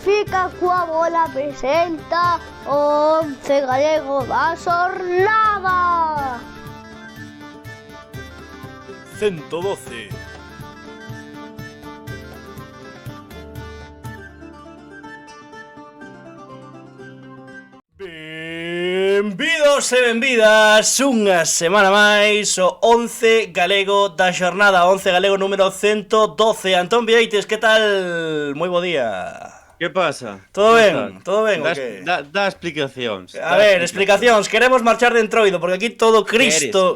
Benfica coa bola presenta o 11 galego da xornada. 112. Benvidos e benvidas unha semana máis o 11 galego da xornada, 11 galego número 112. Antón Vieites, que tal? Moi bo día. Que pasa? Todo ben? Todo ben o que? Da explicacións. A ver, explicacións. Queremos marchar de Entroido porque aquí todo Cristo,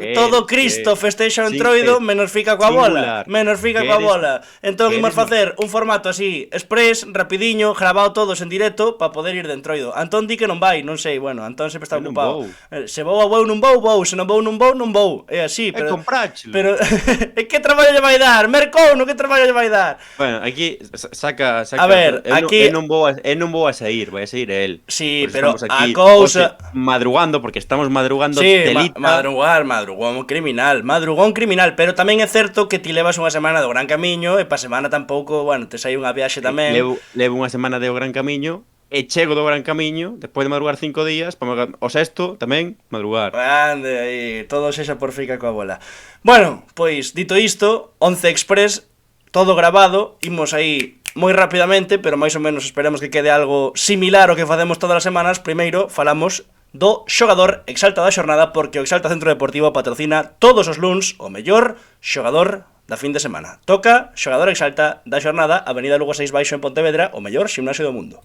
festexa o Entroido, menos fica coa bola. Menos fica coa bola. Entón imos facer un formato así, express, rapidiño, grabado todos en directo para poder ir de Entroido. Antón di que non vai, non sei, bueno, Antón sempre está ocupado. Se vou a vou non vou, se non vou non vou, non vou. É así, pero compráchelo. Pero que traballo lle vai dar? Mercouno, que traballo lle vai dar? Bueno, aquí saca. A ver, aquí non vou a sair, vai a sair el. Sí, pero a cousa madrugando, porque estamos madrugando, sí, telita. Madrugón criminal, pero tamén é certo que ti levas unha semana do Gran Camiño e pa semana tampouco, bueno, te sai unha viaxe tamén. Levo unha semana do Gran Camiño e chego do Gran Camiño despois de madrugar 5 días, para o sexto tamén madrugar. Grande aí, todo sexa por fica coa bola. Bueno, pois dito isto, 11 Express, todo grabado, imos aí moi rapidamente, pero máis ou menos esperamos que quede algo similar ao que facemos todas as semanas. Primeiro falamos do xogador Exalta da xornada, porque o Exalta Centro Deportivo patrocina todos os luns o mellor xogador da fin de semana. Toca xogador Exalta da xornada, Avenida Lugo 6 Baixo en Pontevedra, o mellor ximnasio do mundo.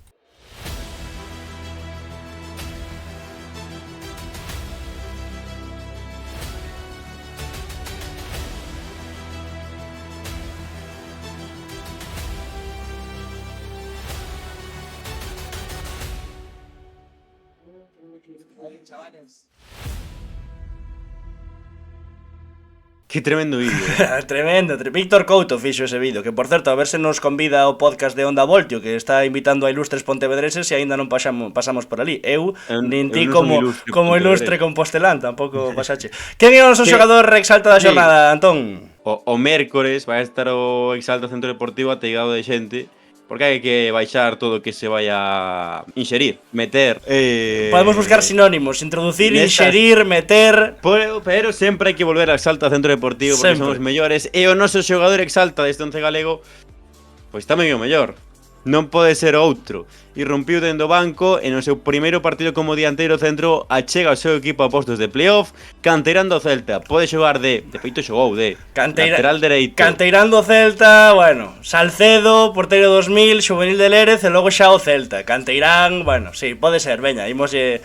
Que tremendo vídeo. Tremendo. Víctor Couto fixo ese vídeo, que por certo, a ver se nos convida ao podcast de Onda Voltio, que está invitando a ilustres pontevedreses e aínda non pasamos por ali. Eu nin ti como ilustre compostelán, tampouco pasache. Quen é o noso xogador Exalta da xornada, Antón? O mércores vai estar o Exalta Centro Deportivo ateigado de xente, porque hai que baixar todo o que se vai a inxerir, meter. Podemos buscar sinónimos, introducir, inxerir, meter. Pero sempre hai que volver ao Exalta Centro Deportivo, porque son os mellores. E o noso xogador Exalta deste 11 galego, pois tamén é o mellor. Non pode ser outro. Irrompiu dentro do banco e no seu primeiro partido como dianteiro centro achega o seu equipo a postos de playoff, canteirando o Celta. Pode xogar de feito xogou de lateral dereito. Canteirando o Celta, bueno, Salcedo, porteiro 2000, Xuvenil de Lérez e logo xa o Celta. Canteirán, bueno, sí, pode ser, veña, imoslle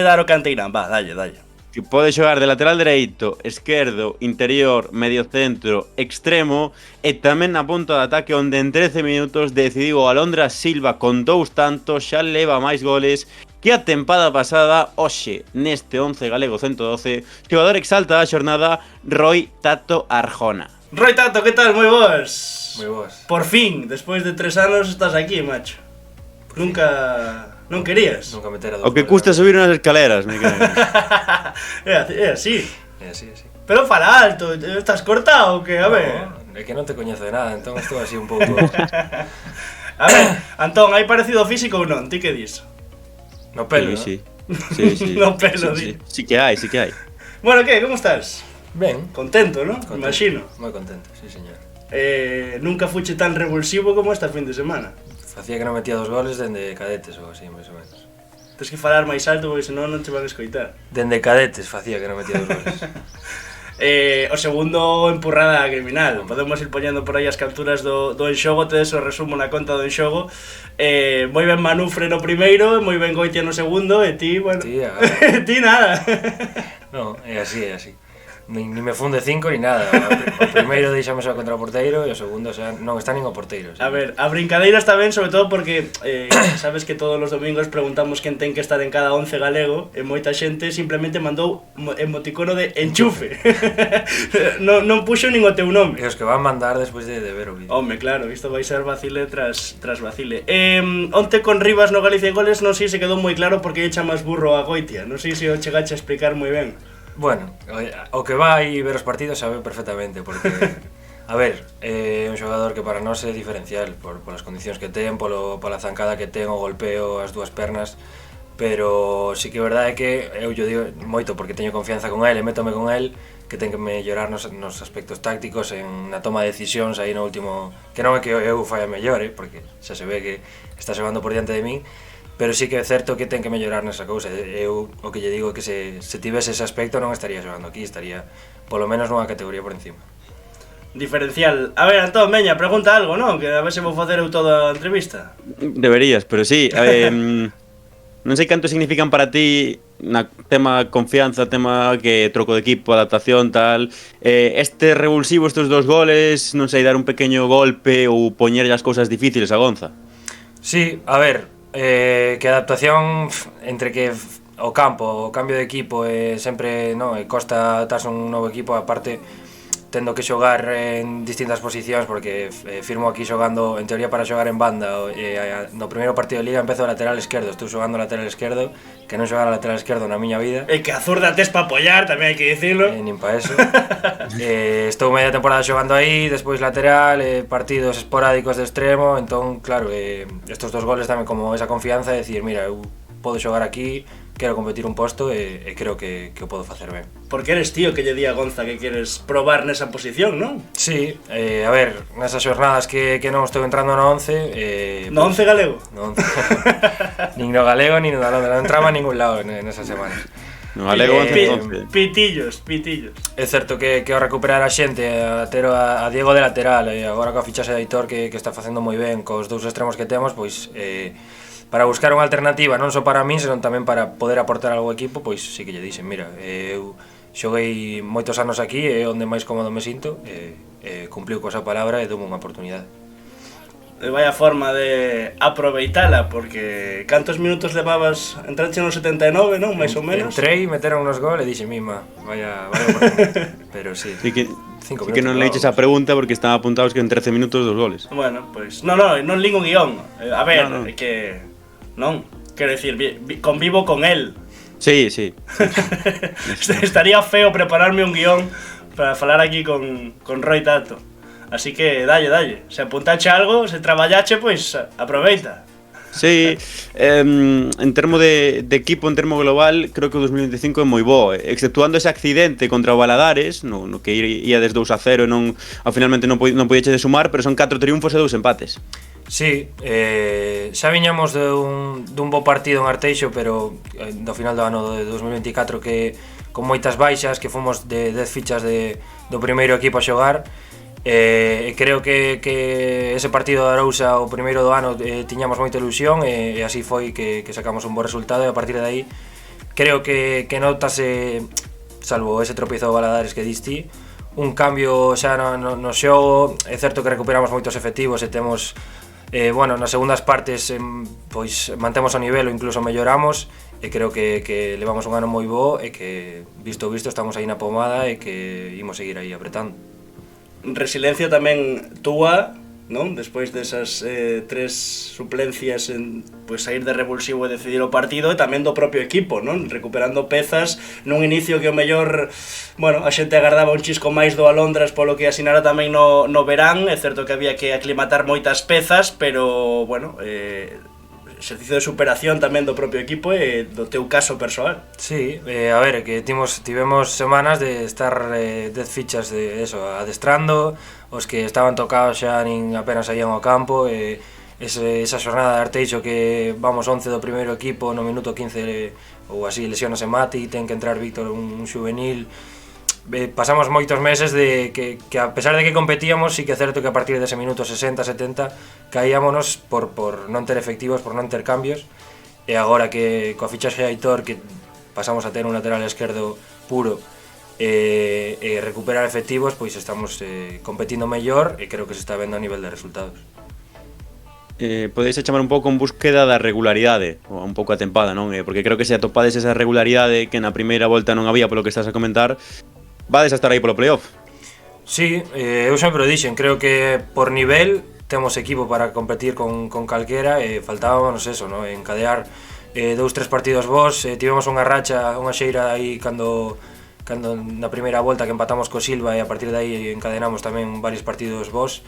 dar o Canteirán, va, dalle. Que pode xogar de lateral dereito, esquerdo, interior, medio centro, extremo e tamén na punta de ataque, onde en 13 minutos decidiu o Alondra Silva con 2 tantos, xa leva máis goles que a tempada pasada. Hoxe, neste 11 galego 112, xogador Exalta da xornada, Roi Tato Arjona. Roi Tato, que tal? Moi boas. Moi boas. Por fin, despois de 3 anos estás aquí, macho. Nunca... Non querías? Nunca metera O que custa subir unhas escaleras, me cago. É así. É así. Pero fala alto, estás cortado ou que? A ver. No, é que non te coñezo de nada, entón estou así un pouco. A ver, Antón, hai parecido físico ou non? Ti que dis? No pelo, sí. No pelo, di. Sí que hai. Bueno, que? Como estás? Ben. Contento, ¿no? Contento. Imagino. Moi contento, sí, señor. Nunca fuche tan revulsivo como esta fin de semana. Facía que non metía 2 goles dende cadetes ou así, máis ou menos. Tens que falar máis alto porque senón non te van a escoitar. Dende cadetes facía que non metía 2 goles. O segundo, empurrada criminal. Podemos ir poñendo por aí as capturas do enxogo, tedes o resumo na conta do enxogo. Moi ben Manufre no primeiro, moi ben Goitia no segundo, e ti, bueno... Tía, ti nada. Non, é así. Ni me funde 5 ni nada. O primeiro deixame só contra o porteiro e o segundo xa non está nin o porteiro. A ver, a brincadeira está ben, sobre todo porque sabes que todos os domingos preguntamos quen ten que estar en cada 11 galego e moita xente simplemente mandou emoticono de enchufe. non puxo nin o teu nome. E os que van mandar despois de ver o vídeo. Home, claro, isto vai ser vacile tras vacile. Onte con Rivas no Galicia en goles non sei se quedou moi claro porque lle chamas burro a Goitia. Non sei se o chegache a explicar moi ben. Bueno, o que vai ver os partidos sabe perfectamente, porque A ver, é un xogador que para nós é diferencial polas condicións que ten, pola zancada que ten, o golpeo, as dúas pernas, pero sí que é verdade que eu lle digo moito porque teño confianza con el e métome con el, que ten que mellorar nos aspectos tácticos, na toma de decisións aí no último, que non é que eu faia mellor, porque xa se ve que está xogando por diante de min, pero sí que é certo que ten que mellorar nesa cousa. Eu o que lle digo é que se tivese ese aspecto non estaría xogando aquí, estaría polo menos nunha categoría por encima. Diferencial. A ver, Antón, veña, pregunta algo, non? Que a ver se vou facer eu toda a entrevista. Deberías, pero sí. Non sei canto significan para ti na tema confianza, tema que troco de equipo, adaptación, tal. Este revulsivo, estes 2 goles, non sei, dar un pequeño golpe ou poñerlle as cousas difíciles a Gonza. Sí, a ver, que adaptación entre que o cambio de equipo sempre, no, costa adaptarse a un novo equipo, aparte tendo que xogar en distintas posicións porque firmo aquí xogando en teoría para xogar en banda no primeiro partido de liga empezo lateral esquerdo, estou xogando lateral esquerdo, que non xogar lateral esquerdo na miña vida, E que a zurda tes para apoiar, tamén hai que dicirlo. nin pa eso. Estou media temporada xogando aí, despois lateral, partidos esporádicos de extremo, entón claro, estos 2 goles tamén como esa confianza de decir, mira, eu podo xogar aquí, quero competir un posto e creo que o podo facer ben. Porque eres tío que lle di a Gonza que queres probar nesa posición, non? Sí, a ver, nesas xornadas que non estou entrando no 11 No 11 galego? No 11 Nin no galego, nin no galego, non entraba a ningún lado nesas semanas. No galego, Pitillos. É certo que ao recuperar a xente, a ter a Diego de lateral, agora coa fichaxe de Aitor que está facendo moi ben cos 2 extremos que temos, pois para buscar unha alternativa non só para min, senón tamén para poder aportar algo ao equipo, pois sí que lle dixen, mira, eu xoguei moitos anos aquí, é onde máis cómodo me sinto, cumpliu coa esa palabra e dou unha oportunidade. Vaya forma de aproveitala, porque cantos minutos levabas? Entraste no 79, non? Mais ou menos? Entrei, meteron unos gol e dixen, mima, vaya oportunidade. Pero sí, Sí que, 5 sí que non leiches a pregunta porque estaban apuntados que en 13 minutos 2 goles. Bueno, pois... Non lín un guión. A ver, No. é que... Non, quero dicir, convivo con él. Sí. Estaría feo prepararme un guión para falar aquí con Roy Tato. Así que dalle. Se apuntache algo, se traballache, pois aproveita. Sí, en termo de equipo, en termo global, creo que o 2025 é moi bo, exceptuando ese accidente contra o Valadares, no que ia des 2-0 e non, ao finalmente non podíache de sumar, pero son 4 triunfos e 2 empates. Sí, xa viñamos dun bo partido en Arteixo, pero do final do ano de 2024 que con moitas baixas, que fomos de 10 fichas do primeiro equipo a xogar. Creo que ese partido de Arousa, o primeiro do ano, tiñamos moita ilusión e así foi que sacamos un bo resultado, e a partir de aí creo que notase, salvo ese tropiezo do Valadares que diste, un cambio xa no xogo. É certo que recuperamos moitos efectivos e temos bueno, nas segundas partes pois mantemos o nivel ou incluso melloramos, e creo que levamos un ano moi bo e que visto estamos aí na pomada e que imos seguir aí apretando. Resiliencia tamén túa, non? Despois desas 3 suplencias en pois sair de revulsivo e decidir o partido, e tamén do propio equipo, non? Recuperando pezas nun inicio que o mellor, bueno, a xente agardaba un chisco máis do Alondras polo que asinara tamén no verán. É certo que había que aclimatar moitas pezas, pero, bueno, exercicio de superación tamén do propio equipo e do teu caso persoal. Sí, a ver, que tivemos semanas de estar 10 fichas de eso, adestrando, os que estaban tocados xa nin apenas saían ao campo, esa xornada de Arteixo que vamos 11 do primeiro equipo, no minuto 15 ou así lesionase Mati, ten que entrar Víctor, un juvenil. Pasamos moitos meses de que a pesar de que competíamos, sí que é certo que a partir dese minuto 60-70 caíamonos por non ter efectivos, por non ter cambios, e agora que coa fichaxe de Aitor, que pasamos a ter un lateral esquerdo puro e recuperar efectivos, pois estamos competindo mellor e creo que se está vendo a nivel de resultados. Podeis chamar un pouco en búsqueda da regularidade, ou un pouco atempada, non? Porque creo que se atopades esa regularidade que na primeira volta non había polo que estás a comentar, vades a estar aí polo playoff. Sí, eu sempre o dixen, creo que por nivel temos equipo para competir con calquera, e faltábamos eso, no? Encadear 2-3 partidos bons, tivemos unha racha, unha xeira aí cando cando na primeira volta que empatamos co Silva e a partir de aí encadenamos tamén varios partidos bons.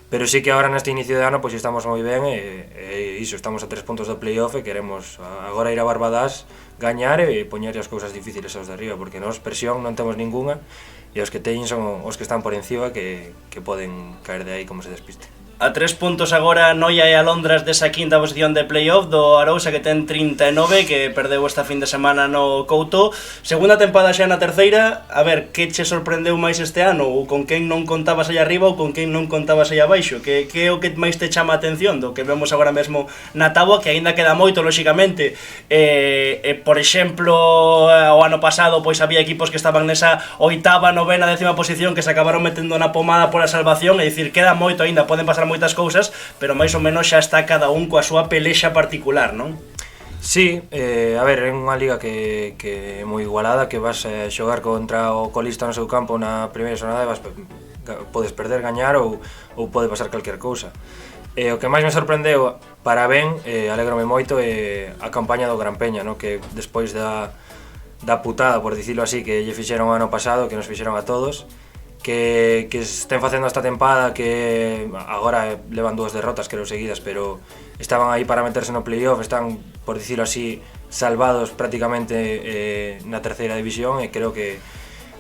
Pero sí que agora neste inicio de ano pois estamos moi ben e iso, estamos a 3 puntos do playoff e queremos agora ir a Barbadas, gañar e poñer as cousas difíciles aos de arriba, porque nós presión non temos ninguna e os que teñen son os que están por encima que poden caer de aí como se despiste. A 3 puntos agora Noia e Alondras desa quinta posición de playoff do Arousa que ten 39, que perdeu esta fin de semana no Couto. Segunda tempada xa na terceira. A ver, que che sorprendeu máis este ano? Ou con quen non contabas aí arriba ou con quen non contabas aí abaixo? Que é o que máis te chama a atención do que vemos agora mesmo na táboa, que aínda queda moito, lóxicamente. Por exemplo, o ano pasado pois había equipos que estaban nesa oitava, novena, décima posición que se acabaron metendo na pomada pola salvación, é dicir, queda moito aínda, poden pasar moitas cousas, pero máis ou menos xa está cada un coa súa pelexa particular, non? Sí, a ver, é unha liga que é moi igualada, que vas a xogar contra o colista no seu campo na primeira xornada e podes perder, gañar ou pode pasar calquer cousa. O que máis me sorprendeu, para ben, alégrome moito, é a campaña do Gran Peña, no? Que despois da putada, por dicilo así, que lle fixeron o ano pasado, que nos fixeron a todos, que estén facendo esta tempada, que agora levan 2 derrotas creo seguidas, pero estaban aí para meterse no playoff, están, por dicilo así, salvados prácticamente na terceira división, e creo que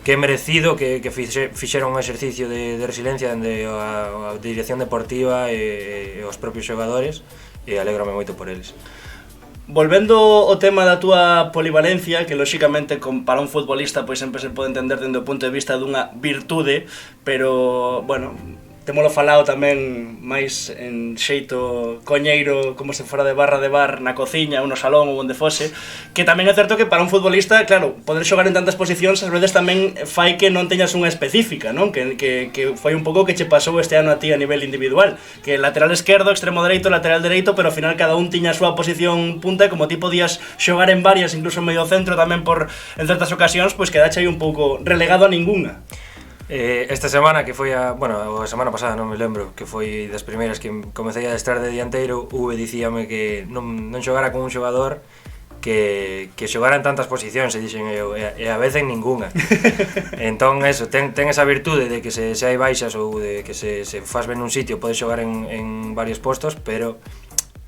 é merecido, que fixeron un exercicio de resiliencia dende a dirección deportiva e os propios xogadores, e alégrome moito por eles. Volvendo ao tema da túa polivalencia, que lóxicamente para un futbolista pois sempre se pode entender dende o punto de vista dunha virtude, pero, bueno, témolo falado tamén máis en xeito coñeiro, como se fora de bar na cociña ou no salón ou onde fose, que tamén é certo que para un futbolista, claro, poder xogar en tantas posicións ás veces tamén fai que non teñas unha específica, non? Que foi un pouco que che pasou este ano a ti a nivel individual, que lateral esquerdo, extremo dereito, lateral dereito, pero ao final cada un tiña a súa posición punta, e como ti podías xogar en varias, incluso en medio centro tamén en certas ocasións, pois quedache aí un pouco relegado a ninguna. Esta semana, que foi a semana pasada, non me lembro, que foi das primeiras que comecei a estar de dianteiro, dicíame que non xogara con un xogador que xogara en tantas posicións, e dixen eu, e a veces en ninguna. Entón, eso, ten esa virtude de que se hai baixas ou de que se faz ben nun sitio, podes xogar en varios postos, pero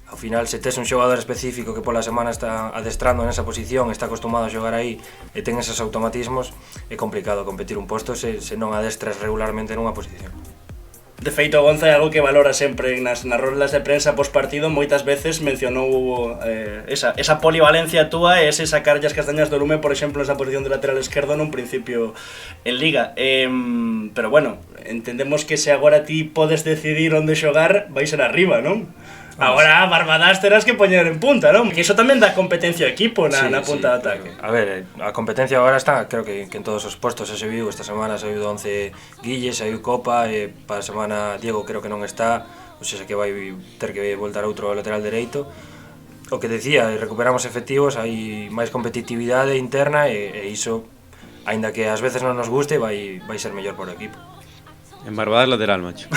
ao final, se tes un xogador específico que pola semana está adestrando nesa posición, está acostumado a xogar aí e ten esos automatismos, é complicado competir un posto se non adestras regularmente nunha posición. De feito, Gonza é algo que valora sempre nas rolas de prensa post-partido, moitas veces mencionou esa polivalencia túa e ese sacarlle as castañas do lume, por exemplo, nesa posición de lateral esquerdo nun principio en Liga. Pero bueno, entendemos que se agora ti podes decidir onde xogar, vai ser arriba, non? Agora Barbadas terás que poñer en punta, non? Que iso tamén dá competencia ao equipo na punta de ataque. A ver, a competencia agora está, creo que en todos os postos se viu. Esta semana se viu 11 Guille, se viu Copa, e para a semana Diego creo que non está, ou seja que vai ter que voltar outro lateral dereito. O que decía, recuperamos efectivos, hai máis competitividade interna e iso, aínda que ás veces non nos guste, vai ser mellor por o equipo. En Barbadas lateral, macho.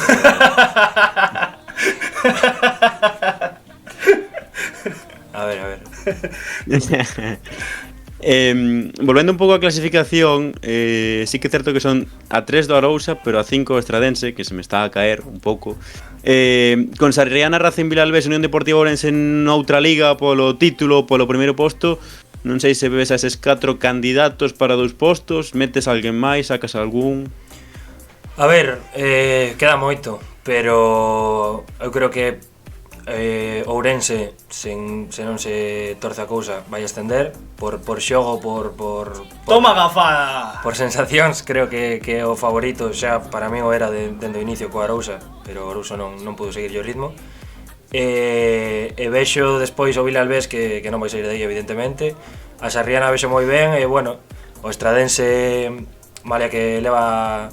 A ver. Volvendo un pouco á clasificación, sí que é certo que son a 3 do Arousa, pero a 5 o Estradense, que se me está a caer un pouco. Con Sarriana, Racing Vilalbés, Unión Deportiva Ourense noutra liga polo título, polo primeiro posto. Non sei se ves a eses 4 candidatos para 2 postos, metes alguén máis, sacas algún... A ver, queda moito, pero eu creo que Ourense, se non se torce a cousa, vai ascender por xogo, por toma gafada! Por sensacións, creo que é o favorito, xa para mí o era dende o inicio co Arousa, pero o Arousa non pudo seguir o ritmo. E vexo despois o Vilalbés que non vai sair de aí, evidentemente. A Sarriana vexo moi ben, e bueno, o Estradense, malia que leva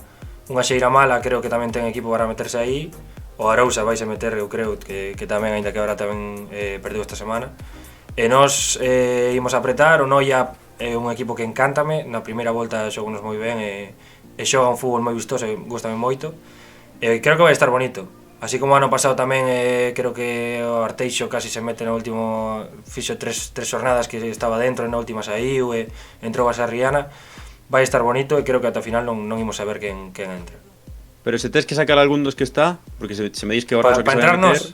unha xeira mala, creo que tamén ten equipo para meterse aí. O Arousa vai se meter, eu creo que tamén, aínda que agora tamén perdeu esta semana. E nós imos a apretar. O Noia é un equipo que encántame, na primeira volta xogonos moi ben e xoga un fútbol moi vistoso e gustame moito. E creo que vai estar bonito. Así como o ano pasado tamén, creo que o Arteixo casi se mete no último, fixo tres xornadas que estaba dentro, e na última saiu e entrou a Sarriana. vai estar bonito e creo que ata o final non imos saber quen entra. Pero se tes que sacar algún dos que está, porque se me dis que o Rosa que se vai entrarnos, meter...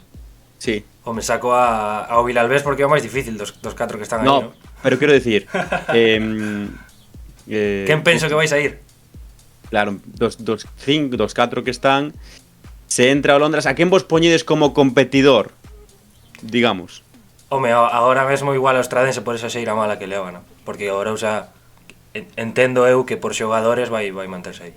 Sí. O me saco ao Vilalbés porque é o máis difícil dos 4 que están aí, No, ¿no? pero quero decir... Quen penso que vais a ir? Claro, dos 4 que están, se entra o Londras, a quen vos poñedes como competidor, digamos? Home, agora mesmo igual o Estradense por esa xeira mala que leva, ¿no? Porque agora usa... Entendo eu que por xogadores vai manterse aí.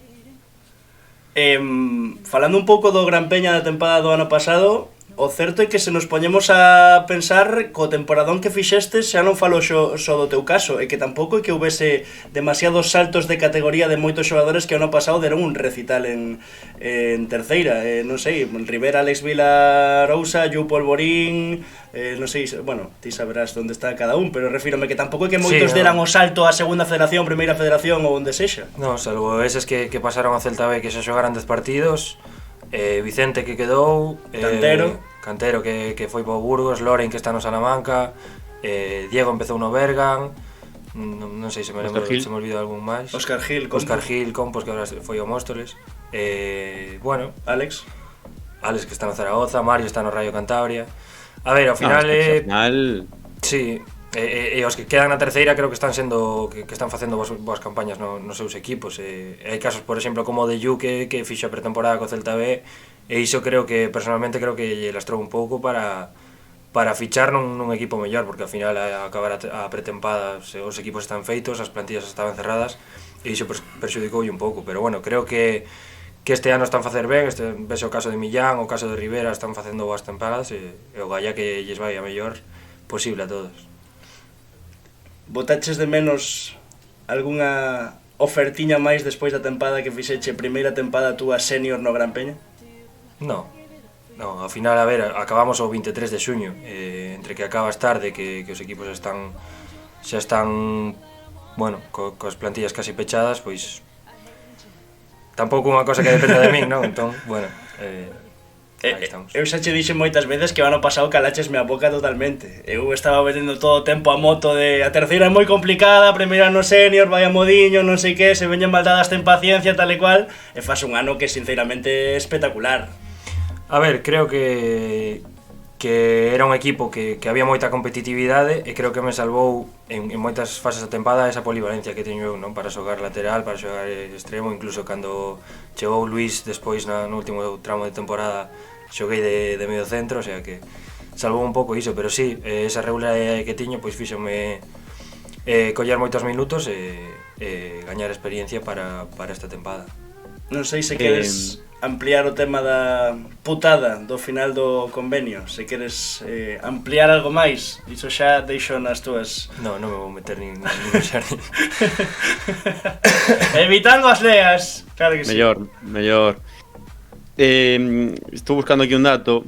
Falando un pouco do Gran Peña da tempada do ano pasado, o certo é que se nos poñemos a pensar co temporadón que fixestes, xa non falo só do teu caso, é que tampouco é que houvese demasiados saltos de categoría de moitos xogadores que o ano pasado deron un recital en terceira, non sei, Rivera, Alex Vila, Rousa, Yu Polvorín, non sei, bueno, ti saberás onde está cada un, pero refírome que tampouco é que moitos deran o salto á segunda federación, primeira federación ou onde sexa. Non, salvo eses que pasaron a Celta B que xa xogaran 10 partidos, Vicente que quedou, Cantero que foi para o Burgos, Loren que está no Salamanca, Diego empezou no Bergan, non sei se me olvidou algún máis. Óscar Gil, Compos que agora foi ao Móstoles. Bueno, Alex que está no Zaragoza, Mario está no Rayo Cantabria. A ver, ao final sí, e os que quedan na terceira creo que están sendo que están facendo boas campañas nos seus equipos. Hai casos, por exemplo, como o de Yu que fixo a pretemporada co Celta B. E iso creo que, personalmente, creo que lle lastrou un pouco para fichar nun equipo mellor, porque ao final a acabar a pretempada os equipos están feitos, as plantillas estaban cerradas, e iso perxudicoulle un pouco, pero bueno, creo que este ano están a facer ben, vese o caso de Millán, o caso de Rivera, están facendo boas tempadas, e o galla que lles vai a mellor posible a todos. Botaches de menos algunha ofertiña máis despois da tempada que fixeche, primeira tempada túa senior no Gran Peña? No, ao final, a ver, acabamos o 23 de xuño, entre que acabas tarde, que os equipos xa están, bueno, coas plantillas casi pechadas, pois tampouco unha cosa que depende de min, non? Entón, bueno, aí estamos. Eu xa che dixen moitas veces que o ano pasado calachesme a boca totalmente. Eu estaba vendendo todo o tempo a moto de a terceira é moi complicada, a primeira no senior, vai a modiño, non sei que, se veñen maldadas ten paciencia, tal e cual, e faz un ano que sinceramente é espectacular. A ver, creo que era un equipo que había moita competitividade e creo que me salvou en moitas fases da tempada esa polivalencia que teño eu, non? Para xogar lateral, para xogar extremo, incluso cando chegou Luis despois no último tramo de temporada xoguei de medio centro, o sea que salvou un pouco iso, pero sí, esa regularidade que tiño pois fíxome coller moitos minutos e gañar experiencia para esta tempada. Non sei se queres ampliar o tema da putada do final do convenio, se queres ampliar algo máis, iso xa deixo nas túas... Non me vou meter nin xardín. Evitando as leas, claro que sí. Mellor. Estou buscando aquí un dato,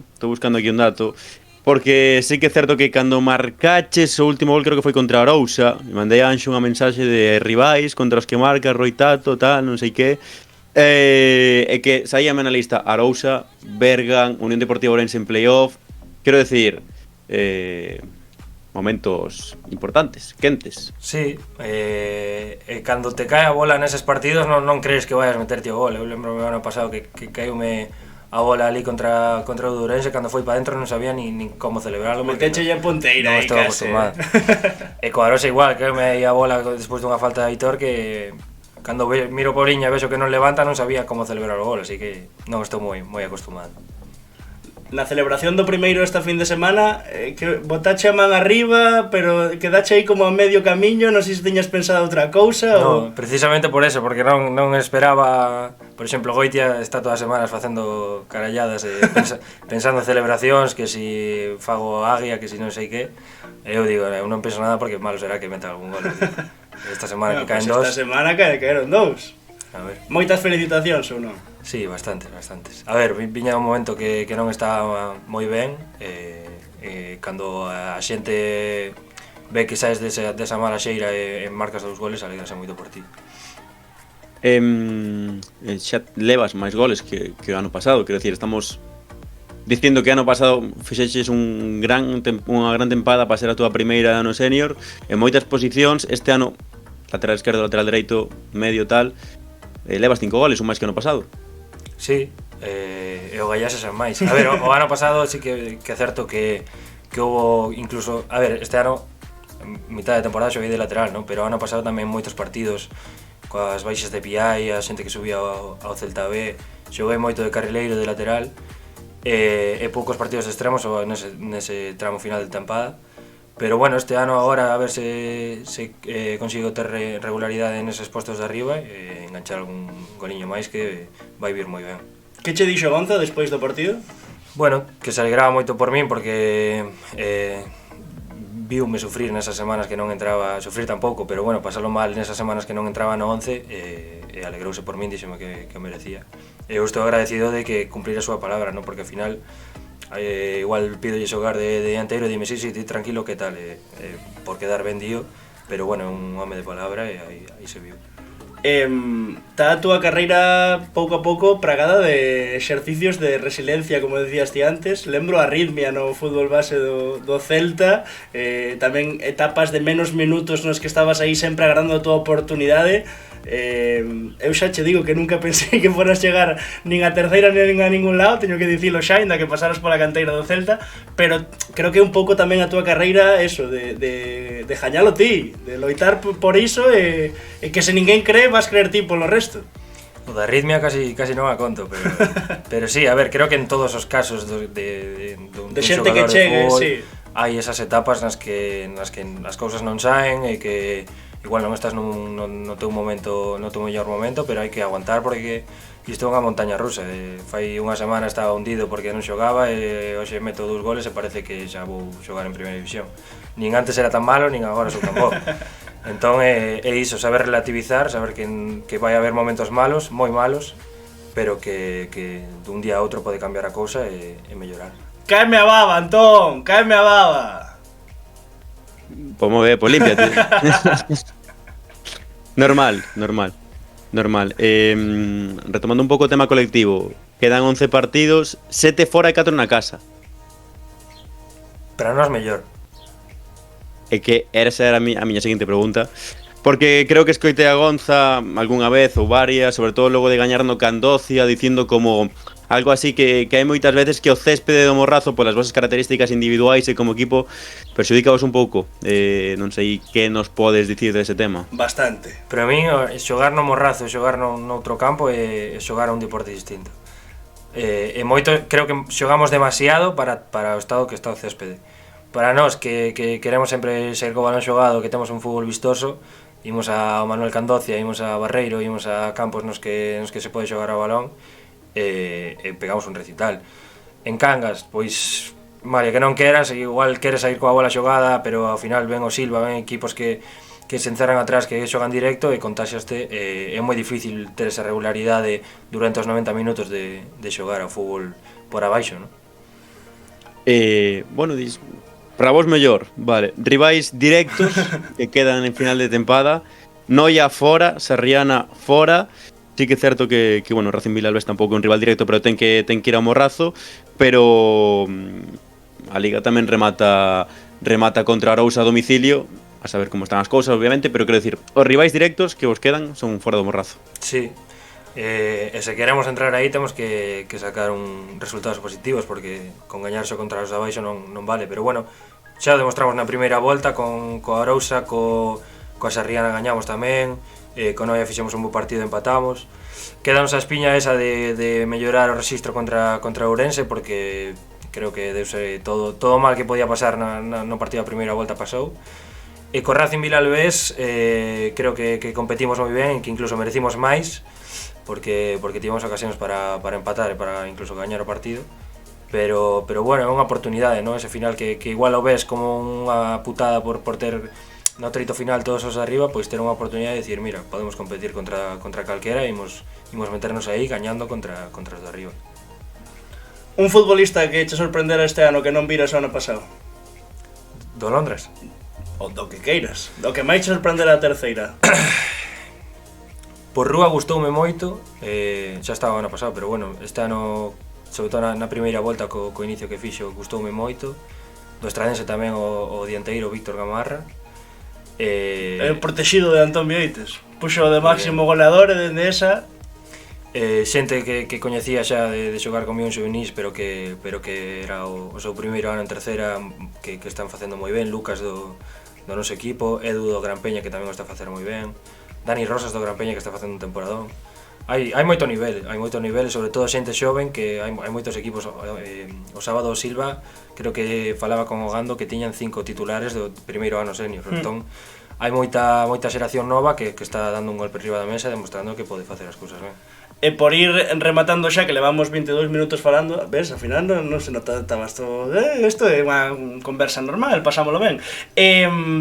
porque sí que é certo que cando marcaches o último gol creo que foi contra a Arousa, mandei a Anxo unha mensaxe de rivais contra os que marca, Roitato, tal, non sei que. E que saíame na lista Arousa, Bergan, Unión Deportiva Ourense en playoff. Quero decir, momentos importantes, quentes. Sí, cando te cae a bola neses partidos non crees que vayas meterte o gol. Eu lembro o ano pasado que caeume a bola ali contra o Ourense, cando foi para dentro non sabía nin como celebrarlo. Meteche ya en ponteira aí case. E co Arousa igual, caeume aí a bola despois dunha falta de Aitor que... Cando miro por liña e vexo que non levanta, non sabía como celebrar o gol, así que non estou moi acostumado. Na celebración do primeiro esta fin de semana, que botache a man arriba, pero quedache aí como a medio camiño, non sei se tiñas pensado outra cousa ou... No, precisamente por eso, porque non esperaba... Por exemplo, Goitia está todas as semanas facendo caralladas, pensando en celebracións, que si fago águia, que si non sei que. E eu digo, eu non penso nada porque malo será que meta algún gol. Esta semana que caen dos. Esta semana caeron dous. A ver. Moitas felicitacións ou non? Sí, bastantes. A ver, viña un momento que non estaba moi ben, cando a xente ve que saes desa mala xeira e marcas dous goles, alegrase moito por ti. Xa levas máis goles que o ano pasado, quero dicir, estamos dicindo que ano pasado fixeches unha gran tempada para ser a túa primeira ano senior en moitas posicións. Este ano lateral esquerdo, lateral dereito, medio tal, levas 5 goles, un máis que ano pasado. Sí, e o Gallas é máis. A ver, o ano pasado sí que é certo que houve incluso, a ver, este ano mitad de temporada xoguei de lateral, non? Pero o ano pasado tamén moitos partidos coas baixas de Piai, a xente que subía ao Celta B, xoguei moito de carrileiro de lateral e poucos partidos de extremos nese tramo final de tempada. Pero bueno, este ano agora a ver se consigo ter regularidade neses postos de arriba e enganchar algún goliño máis que vai vir moi ben. Que che dixo Gonza despois do partido? Bueno, que se alegraba moito por min porque viume sufrir nesas semanas que non entraba, sufrir tampouco, pero bueno, pasalo mal nesas semanas que non entraba no 11 e alegrouse por min, díxeme que o merecía. Eu estou agradecido de que cumplir a súa palabra, non? Porque ao final igual pidolle xogar de dianteiro e dime, sí, ti tranquilo, que tal, por quedar vendío, pero bueno, é un home de palabra e aí se viu. Está a túa carreira pouco a pouco pragada de exercicios de resiliencia, como decías ti antes. Lembro a arritmia no fútbol base do Celta, tamén etapas de menos minutos nos que estabas aí sempre agardando a túa oportunidade. Eu xa che digo que nunca pensei que foras chegar nin a terceira nin a ningún lado, teño que dicilo xa, ainda que pasaras pola canteira do Celta, pero creo que un pouco tamén a túa carreira eso, de jañalo ti, de loitar por iso e que se ninguén cree, vas creer ti polo resto. O da arritmia casi non a conto, pero sí, a ver, creo que en todos os casos de xente que chegue, fútbol, sí, hai esas etapas nas que as cousas non saen e que igual non estás no teu momento, no teu mellor momento, pero hai que aguantar porque isto é unha montaña rusa. Fai unha semana estaba hundido porque non xogaba e hoxe meto 2 goles e parece que xa vou xogar en primeira división. Nin antes era tan malo, nin agora sou tan bo. Entón é iso, saber relativizar, saber que vai haber momentos malos, moi malos, pero que dun día a outro pode cambiar a cousa e mellorar. Cáeme a baba, Antón, cáeme a baba. Pues moi ben, pues límpiate. Normal. Retomando un pouco o tema colectivo, quedan 11 partidos, 7 fora e 4 na casa. Para nós mellor. É que esa era a miña seguinte pregunta, porque creo que escoitei a Gonza algunha vez ou varias, sobre todo logo de gañar no Candocia, dicindo como algo así que hai moitas veces que o céspede do Morrazo, polas vosas características individuais e como equipo, perxudicaos un pouco. Non sei que nos podes dicir dese tema. Bastante. Pero a min, xogar no Morrazo, xogar noutro campo é xogar a un deporte distinto. E moito, creo que xogamos demasiado para o estado que está o céspede. Para nós, que queremos sempre ser co balón xogado, que temos un fútbol vistoso, imos ao Manuel Candocia, imos a Barreiro, imos a campos nos que se pode xogar ao balón, e pegamos un recital. En Cangas, pois, vale, que non queras, igual queres sair coa bola xogada, pero ao final ven o Silva, ven equipos que se encerran atrás, que xogan directo e contaxiaste, é moi difícil ter esa regularidade durante os 90 minutos de xogar ao fútbol por abaixo, non? Bueno, para vos mellor, vale, rivais directos que quedan en final de tempada, Noia fora, Sarriana fora. Sí que é certo que bueno, Racing Vilalbés tampouco é un rival directo, pero ten que ir ao Morrazo, pero a Liga tamén remata contra a Arousa a domicilio, a saber como están as cousas, obviamente, pero quero dicir, os rivais directos que vos quedan son fora do Morrazo. Sí, e se queremos entrar aí temos que sacar resultados positivos, porque con gañarse contra os de abaixo non vale, pero bueno, xa o demostramos na primeira volta coa Arousa, coa Sarriana gañamos tamén, con Noia fixemos un bo partido e empatamos. Quedanos a espiña esa de mellorar o rexistro contra Ourense, porque creo que deuse todo mal que podía pasar no partido da primeira volta pasou. E co Racing Vilalbés creo que competimos moi ben, que incluso merecimos máis, porque tivemos ocasións para empatar e para incluso gañar o partido. Pero bueno, é unha oportunidade, non? Ese final que igual o ves como unha putada por ter no treito final todos os de arriba, pois ter unha oportunidade de dicir, mira, podemos competir contra calquera e imos meternos aí gañando contra os de arriba. Un futbolista que che sorprendera este ano que non viras o ano pasado? Do Londres? O do que queiras, do que máis che sorprendera a terceira. Por rúa gustoume moito, xa estaba o ano pasado, pero bueno, este ano, sobre todo na primeira volta co inicio que fixo, gustoume moito. Do Estradense tamén o dianteiro Víctor Gamarra. protegido de Antón Vieites. Puxo de máximo goleador e dende esa... xente que coñecía xa de xogar comigo en xuvenis, pero que era o seu primeiro ano en terceira, que están facendo moi ben. Lucas do noso equipo, Edu do Gran Peña, que tamén o está a facer moi ben, Dani Rosas do Gran Peña, que está facendo un temporadón. Hai moito nivel, sobre todo xente xoven, que hai moitos equipos. O sábado o Silva, creo que falaba con o Gando que tiñan 5 titulares do primeiro ano senior. Entón, hai moita xeración nova que está dando un golpe arriba da mesa, demostrando que pode facer as cousas ben. E por ir rematando xa, que levamos 22 minutos falando, ves, ao final non se nota todo, isto é unha conversa normal, pasámolo ben.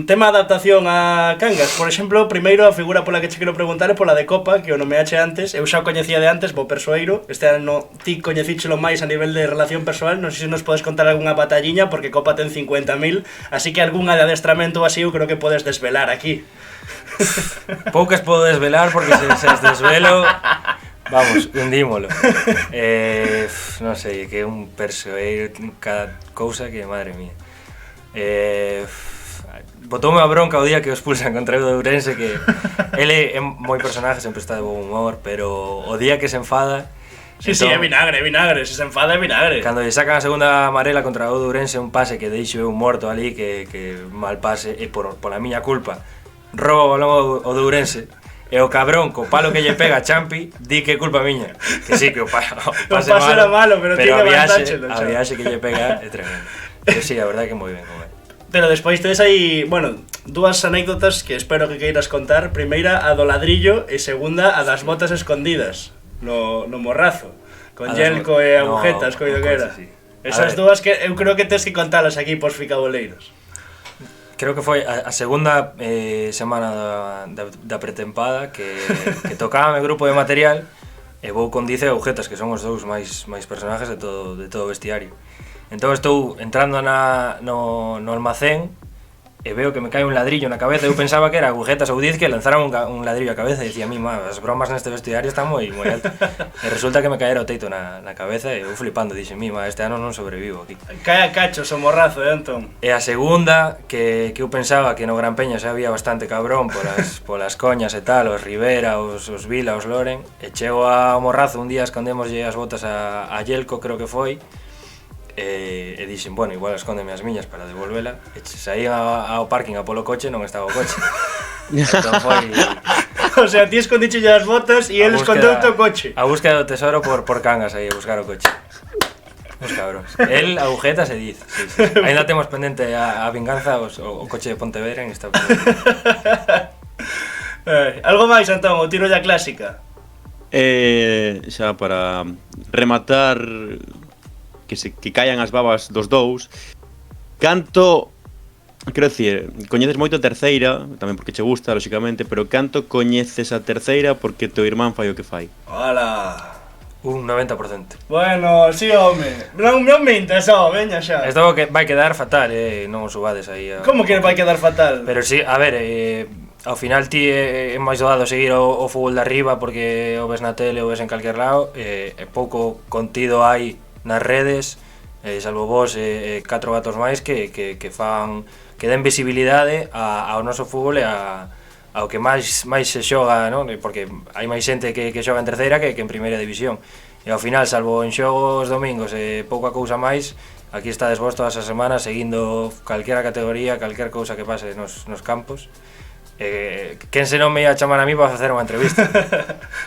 Tema adaptación a Cangas, por exemplo, primeiro a figura pola que che quero preguntar é pola de Copa, que o nomeache antes. Eu xa o coñecía de antes, Bo Persoeiro. Este ano ti coñecíchelo máis a nivel de relación persoal, non sei se nos podes contar algunha batalliña, porque Copa ten 50.000, así que algunha de adestramento así eu creo que podes desvelar aquí. Poucas podo desvelar, porque se as desvelo... Vamos, hundímolo. Non sei, que é un persoeiro cada cousa que, madre mía. Botoume a bronca o día que o expulsan contra o de Ourense, que ele é moi personaje, sempre está de bon humor, pero o día que se enfada... Sí, entón, sí, é vinagre, se se enfada é vinagre. Cando lle sacan a segunda amarela contra o de Ourense, un pase que deixo eu morto ali, que mal pase, e pola miña culpa, robo o balón o de Ourense. E o cabrón, co palo que lle pega a Champi, di que é culpa miña. Que sí, que o pase era malo, pero tiene que levantáchelo. A viaxe que lle pega é tremendo. Pero sí, a verdade que moi ben con ele. Pero despois tedes aí, bueno, dúas anécdotas que espero que queiras contar. Primeira, a do ladrillo, e segunda, a das botas escondidas no morrazo, con Yelko e agujetas, coido que era. Sí. Esas dúas que eu creo que tes que contalas aquí pos ficaboleiros. Creo que foi a segunda semana da pretempada que tocaba o grupo de material, e vou con Dice e Agujetas, que son os dous máis personajes de todo o vestiario. Entón estou entrando no almacén e veo que me cae un ladrillo na cabeza. Eu pensaba que era Agujetas ou Diz que lanzaran un ladrillo a cabeza, e dicía, mima, as bromas neste vestiario están moi altas. E resulta que me caera o teito na cabeza, e eu flipando, dixen, mima, este ano non sobrevivo aquí. Cae a cachos o morrazo, Antón. E a segunda, que eu pensaba que no Gran Peña xa había bastante cabrón polas coñas e tal, os Rivera, os Vila, os Loren, e chego ao morrazo un día, escondémoslle as botas a Yelko, creo que foi, e dixen, bueno, igual escóndeme as miñas para devolvela, e saí ao parking a polo coche, non estaba o coche. Entón foi... O sea, ti escondiche as botas e el escondeu o coche. A búsqueda do tesoro por Cangas aí, a buscar o coche. Os cabróns. El, Agujetas e Diz. Sí. Ainda temos pendente a vinganza o coche de Pontevedra en esta... Algo máis, Antón, o tiro ya clásica. Xa para rematar, que caian as babas dos dous. Canto, quero dicir, coñeces moito a terceira, tamén porque che gusta, lóxicamente, pero canto coñeces a terceira porque teu irmán fai o que fai? Ola! Un 90%. Bueno, si, sí, home. Non mintas, veña xa. Isto vai quedar fatal, non o subades aí. Como que vai quedar fatal? Pero si, a ver, ao final ti é máis doado seguir o fútbol de arriba porque o ves na tele, o ves en calquer lado, e pouco contido hai nas redes, salvo vos e 4 gatos máis que den visibilidade ao noso fútbol e ao que máis se xoga, non? Porque hai máis xente que xoga en terceira que en primeira división, e ao final, salvo en xogos domingos e pouca cousa máis, aquí estades vos todas as semanas seguindo calquera categoría, calquera cousa que pase nos campos. Quen se non me ia chamar a mí para facer unha entrevista?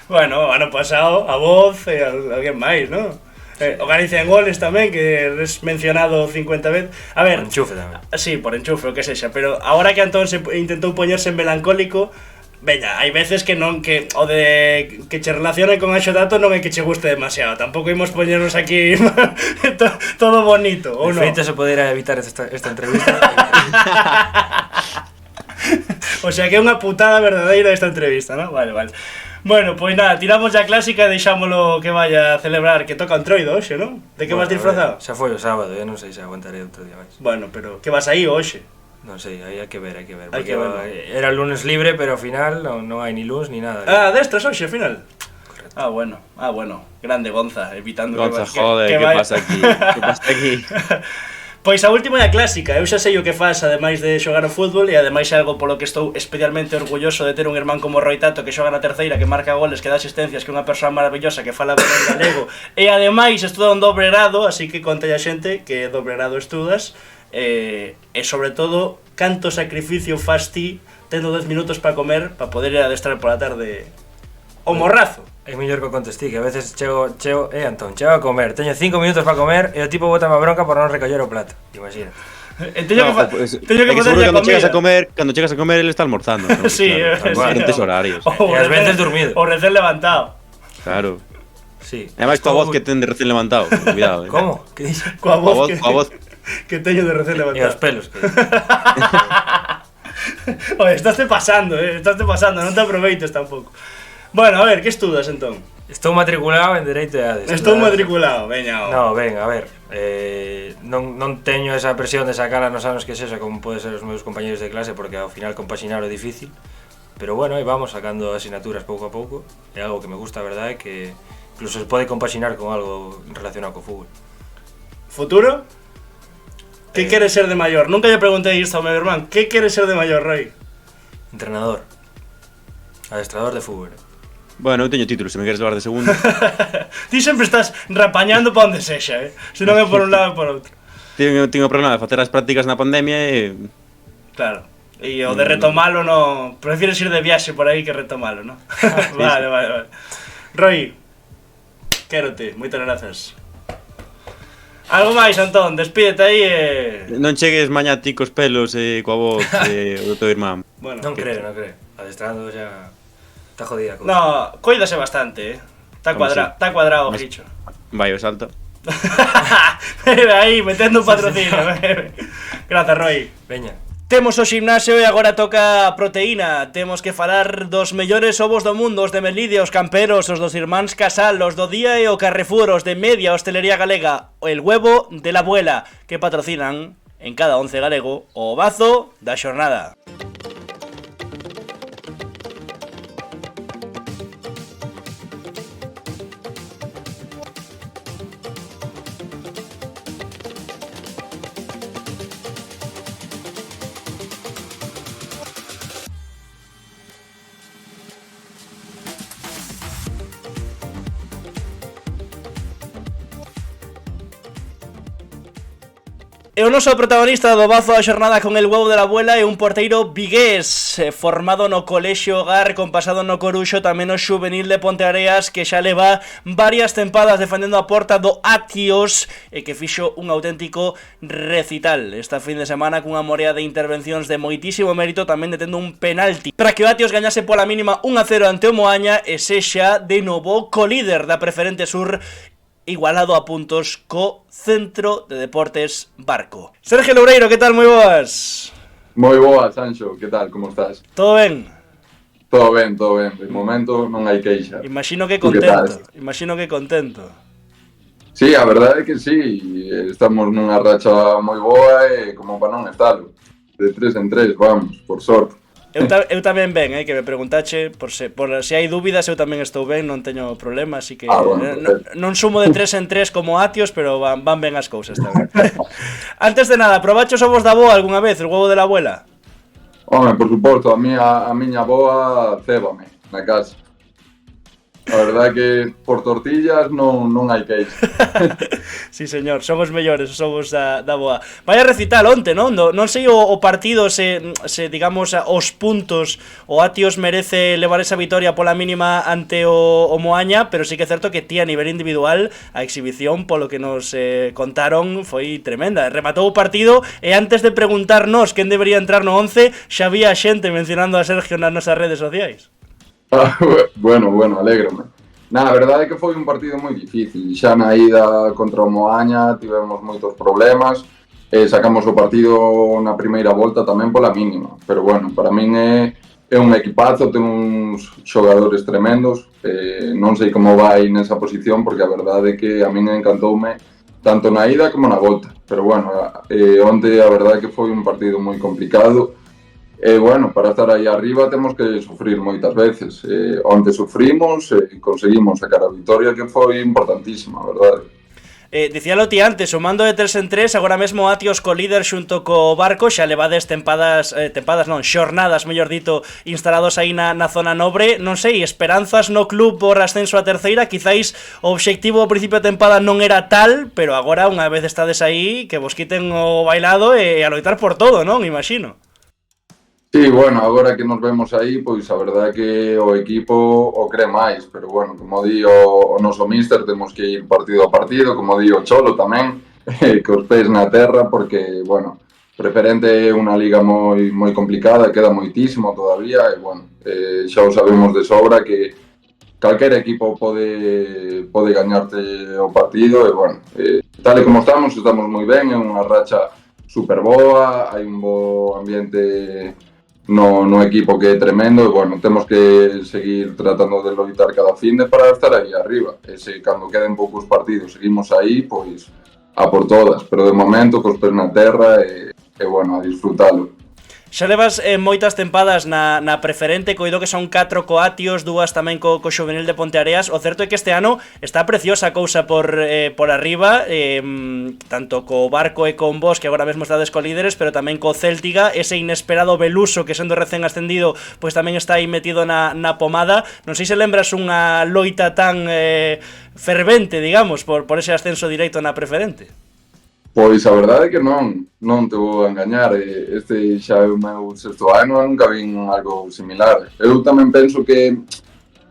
Bueno, ano pasado a Voz e alguén máis, non? O Galicia en Goles tamén, que es mencionado 50 veces. A ver, por enchufe tamén. Sí, por enchufe, o que sexa. Pero agora que Antón se intentou poñerse en melancólico, veña, hai veces que non, que o de que che relacionen con Anxo Dato non é que che guste demasiado. Tampouco imos poñernos aquí todo bonito, ou non? De feito, se podera evitar esta entrevista. O sea que é unha putada verdadeira esta entrevista, ¿no? Vale. Bueno, pois nada, tiramos ya clásica e deixámoslo que vaya a celebrar, que toca Entroido hoxe, non? De que vas disfrazado? Xa foi o sábado, non sei se aguantaré outro día máis. Bueno, pero que vas aí hoxe? Non sei, aí hai que ver. Era el lunes libre, pero ao final non hai ni lunes ni nada. Destras hoxe, ao final? Correcto. Ah, bueno. Grande Gonza, evitando Gonza, que pasa aquí? Pois a última é a clásica, eu xa sei o que faz ademais de xogar ao fútbol e ademais é algo polo que estou especialmente orgulloso de ter un irmán como Roi Tato que xoga na terceira, que marca goles, que dá asistencias, que é unha persoa maravillosa que fala ben en galego e ademais estuda un dobre grado, así que contei a xente que dobre grado estudas e sobre todo canto sacrificio faz ti tendo 10 minutos para comer para poder ir a adestrar pola tarde o morrazo. É mellor que o contestí, que a veces chego Antón, chego a comer, teño 5 minutos para comer e o tipo bota má bronca por non recoller o plato. Imagina. Teño que seguro ponerlle que comida. cando chegas a comer, ele está almorzando, ¿no? Sí, diferentes horarios. E ás veces dormido. O recén levantado. Claro. Sí. Ademais coa voz que ten de recén levantado, cuidado. Como? Que dixe? Coa voz que que teño de recén E os levantado. pelos. Oye, estaste pasando, non te aproveites tampouco. Bueno, a ver, que estudas entón? Estou matriculado en Dereito e Ades. Estou matriculado, veña. No, ben, a ver, non teño esa presión de sacala nos anos que sexa como pode ser os meus compañeros de clase porque ao final compaxinar é difícil. Pero bueno, aí vamos sacando asignaturas pouco a pouco. É algo que me gusta, a verdade, que incluso se pode compaxinar con algo relacionado co fútbol. Futuro? Que queres ser de maior? Nunca lle preguntei isto ao meu irmán. Que queres ser de maior, Roi? Entrenador. Adestrador de fútbol. Bueno, eu teño título, se me queres levar de segundo. Ti sempre estás rapañando pa onde sexa, Se non é por un lado e por outro. Tengo problema de facer as prácticas na pandemia e... Claro. E o de retomalo no... Prefires ir de viaxe por aí que retomalo, non? Vale. Roi, quérote, moitas grazas. Algo máis, Antón, despídete aí e... Non chegues mañá ti cos pelos e coa voz do teu irmán. Bueno, Non creo. Adestrando xa... Está jodida. No, cuídase bastante, Está cuadrado o bicho. Vai, o salto. Aí, metendo un patrocinio. Grazas, Roi. Veña. Temos o gimnasio e agora toca a proteína. Temos que falar dos mellores ovos do mundo, os de Melide, os camperos, os dos irmáns Casal, os do Día e o Carrefour, os de Media, hostelería galega, el huevo de la abuela, que patrocinan en cada 11 galego o bazo da xornada. E o noso protagonista do bazo da xornada con el huevo de la abuela é un porteiro vigués, formado no Colexio Hogar, con pasado no Coruxo, tamén no Xuvenil de Ponteareas, que xa leva varias tempadas defendendo a porta do Atios e que fixo un auténtico recital esta fin de semana cunha morea de intervencións de moitísimo mérito, tamén detendo un penalti para que o Atios gañase pola mínima 1-0 ante o Moaña e sexa de novo colíder da Preferente Sur, igualado a puntos co Centro de Deportes Barco. Sergio Loureiro, que tal? Moi boas. Moi boas, Sancho, que tal? Como estás? Todo ben? Todo ben. De momento non hai queixa. Imagino que contento. Sí, a verdade é que sí. Estamos nunha racha moi boa e como para non estalo. De 3 en 3, vamos, por sorte. Eu tamén ben, que me preguntache por se hai dúbidas, eu tamén estou ben, non teño problema, así que bueno, non sumo de 3 en 3 como Atios, pero van ben as cousas tamén. Antes de nada, probache os ovos da boa algunha vez, el huevo de la abuela? Home, por suposto, a miña boa cébame na casa. A verdade é que por tortillas non hai queixa. Sí, señor, son os mellores, os ovos da boa. Vaya recital onte, non? Non sei o partido se digamos, os puntos o Atios merece levar esa vitoria pola mínima ante o Moaña, pero sí que é certo que ti a nivel individual a exhibición, polo que nos contaron, foi tremenda. Rematou o partido e antes de preguntarnos quen debería entrar no 11, xa había xente mencionando a Sergio nas nosas redes sociais. Bueno, alégrome. A verdade é que foi un partido moi difícil. Xa na ida contra o Moaña tivemos moitos problemas e sacamos o partido na primeira volta tamén pola mínima. Pero bueno, para min é un equipazo, ten uns xogadores tremendos. Non sei como vai nesa posición porque a verdade é que a min encantoume tanto na ida como na volta. Pero bueno, onte a verdade é que foi un partido moi complicado. Bueno, para estar aí arriba temos que sufrir moitas veces. Onde sufrimos e conseguimos sacar a vitoria, que foi importantísima, a verdade. Dicíalo ti antes, o mando de 3 en 3, agora mesmo Atios co líder xunto co Barco, xa levades xornadas, mellor dito, instalados aí na zona nobre. Non sei, esperanzas no club por ascenso a terceira? Quizáis o obxectivo ao principio da tempada non era tal, pero agora, unha vez estades aí, que vos quiten o bailado e a loitar por todo, non? Imagino. Sí, bueno, agora que nos vemos aí, pois a verdade é que o equipo o cree máis, pero bueno, como di o noso míster, temos que ir partido a partido, como di o Cholo tamén, cos pés na terra, porque, bueno, preferente é unha liga moi complicada, queda moitísimo todavía, e, bueno, xa o sabemos de sobra que calquer equipo pode gañarte o partido, e, bueno, tal e como estamos moi ben, é unha racha super boa, hai un bo ambiente no equipo que é tremendo, e, bueno, temos que seguir tratando de loitar cada finde para estar aí arriba, e se cando queden poucos partidos seguimos aí, pois a por todas, pero de momento cos pés na terra e bueno, a disfrutalo. Xa levas moitas tempadas na preferente, coido que son 4 co Atios, 2 tamén co Xovenil de Ponteareas. O certo é que este ano está preciosa a cousa por arriba, tanto co Barco e con vos, que agora mesmo estades co líderes, pero tamén co Céltiga, ese inesperado Beluso que sendo recén ascendido, pois tamén está aí metido na pomada. Non sei se lembras unha loita tan fervente, digamos, por ese ascenso directo na preferente. Pois a verdade é que non te vou engañar, este xa é o meu sexto ano, nunca vin algo similar. Eu tamén penso que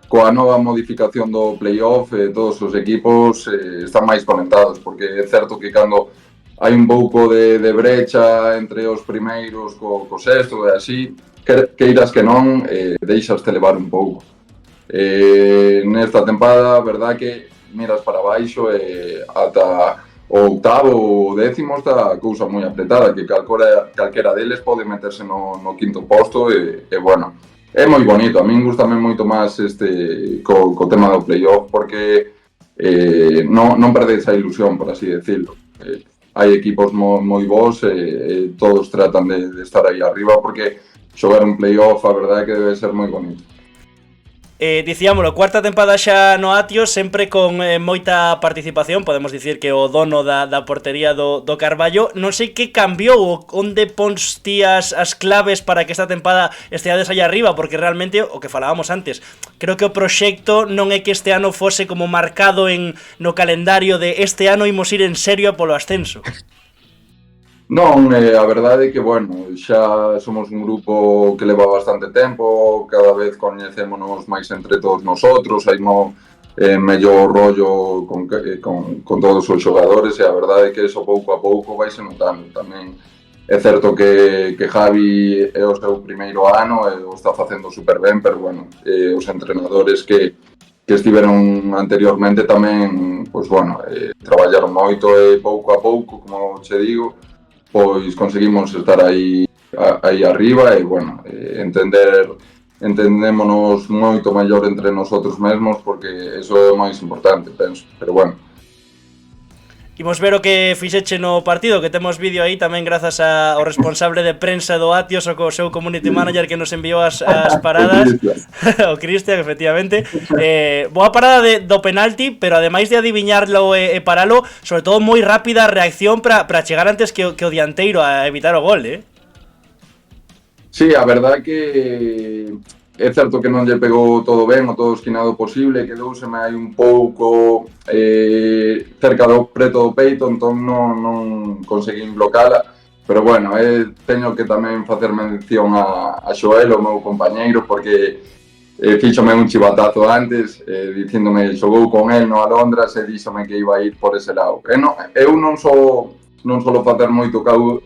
coa nova modificación do playoff todos os equipos están máis conectados, porque é certo que cando hai un pouco de brecha entre os primeiros co sexto e así, queiras que non, deixaste levar un pouco. Nesta tempada, a verdade que miras para baixo e ata o octavo ou o décimo está a cousa moi apretada, que calquera deles pode meterse no quinto posto e bueno, é moi bonito. A min gustame moito máis co tema do playoff, porque non perdes a ilusión, por así decirlo. Hai equipos moi bons e todos tratan de estar aí arriba, porque xogar un playoff a verdade é que debe ser moi bonito. Dicíamolo, cuarta tempada xa no Atios, sempre con moita participación, podemos dicir que o dono da portería do Carballo. Non sei que cambiou, onde pons ti as claves para que esta tempada esteades aí arriba, porque realmente, o que falábamos antes, creo que o proxecto non é que este ano fose como marcado no calendario de este ano imos ir en serio polo ascenso. Non, a verdade é que, bueno, xa somos un grupo que leva bastante tempo, cada vez coñecémonos máis entre todos nosotros, hai mellor rollo con todos os xogadores, e a verdade é que eso pouco a pouco vai se notando. Tamén é certo que Javi é o seu primeiro ano e o está facendo super ben, pero, bueno, os entrenadores que estiveron anteriormente tamén, pois, bueno, traballaron moito e pouco a pouco, como che digo, pois conseguimos estar aí arriba e, bueno, entendémonos moito mellor entre nosotros mesmos, porque eso é o máis importante, penso, pero, bueno. Imos ver o que fixeche no partido, que temos vídeo aí tamén grazas ao responsable de prensa do Atios, o seu community manager que nos enviou as paradas, o Cristian, efectivamente. Boa parada do penalti, pero ademais de adiviñarlo e paralo, sobre todo moi rápida a reacción para chegar antes que o dianteiro a evitar o gol, Sí, a verdade que é certo que non lle pegou todo ben, o todo esquinado posible, quedouseme aí un pouco cerca preto do peito, entón non conseguín blocala, pero, bueno, teño que tamén facer mención a Xoel, o meu compañeiro, porque fíxome un chivatazo antes, dicíndome, xogou con el no Alondras e díxome que iba a ir por ese lado. Eu non solo facer moito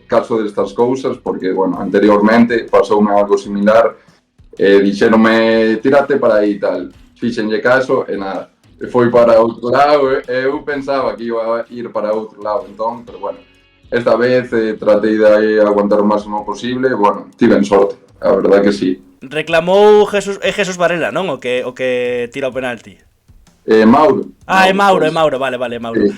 caso destas cousas, porque, bueno, anteriormente pasoume algo similar, dixéronme, tírate para aí e tal, fíxenlle caso e nada, foi para outro lado, eu pensaba que iba a ir para outro lado, entón, pero, bueno, esta vez tratei de aguantar o máximo posible, bueno, tiven sorte, a verdade que sí. Reclamou Jesús Varela, non? O que tira o penalti. Mauro. É Mauro, vale, Mauro. Sí.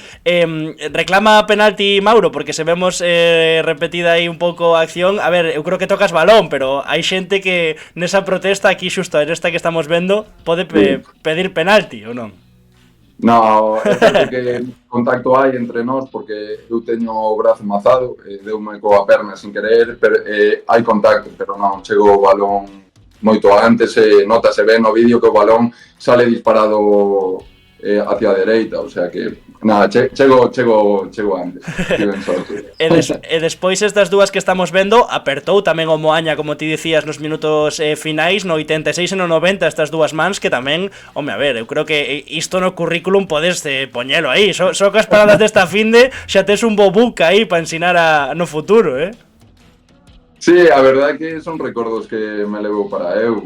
Reclama penalti Mauro, porque se vemos repetida aí un pouco a acción. A ver, eu creo que tocas balón, pero hai xente que nesa protesta aquí xusto en esta que estamos vendo pode pedir penalti, ou non? No, é certo que contacto hai entre nós porque eu teño o brazo mazado, deume coa perna sin querer, pero hai contacto, pero non, chego o balón moito antes, notase ben no vídeo que o balón sale disparado hacia a dereita, o sea que nada, chego antes. E despois estas dúas que estamos vendo apertou tamén o Moaña, como ti dicías, nos minutos finais, no 86 e no 90, estas dúas mans que tamén, home, a ver, eu creo que isto no currículum podes poñelo aí, só que as paradas desta finde xa tes un bo book aí para ensinar no futuro, Sí, a verdade é que son recordos que me levo para eu.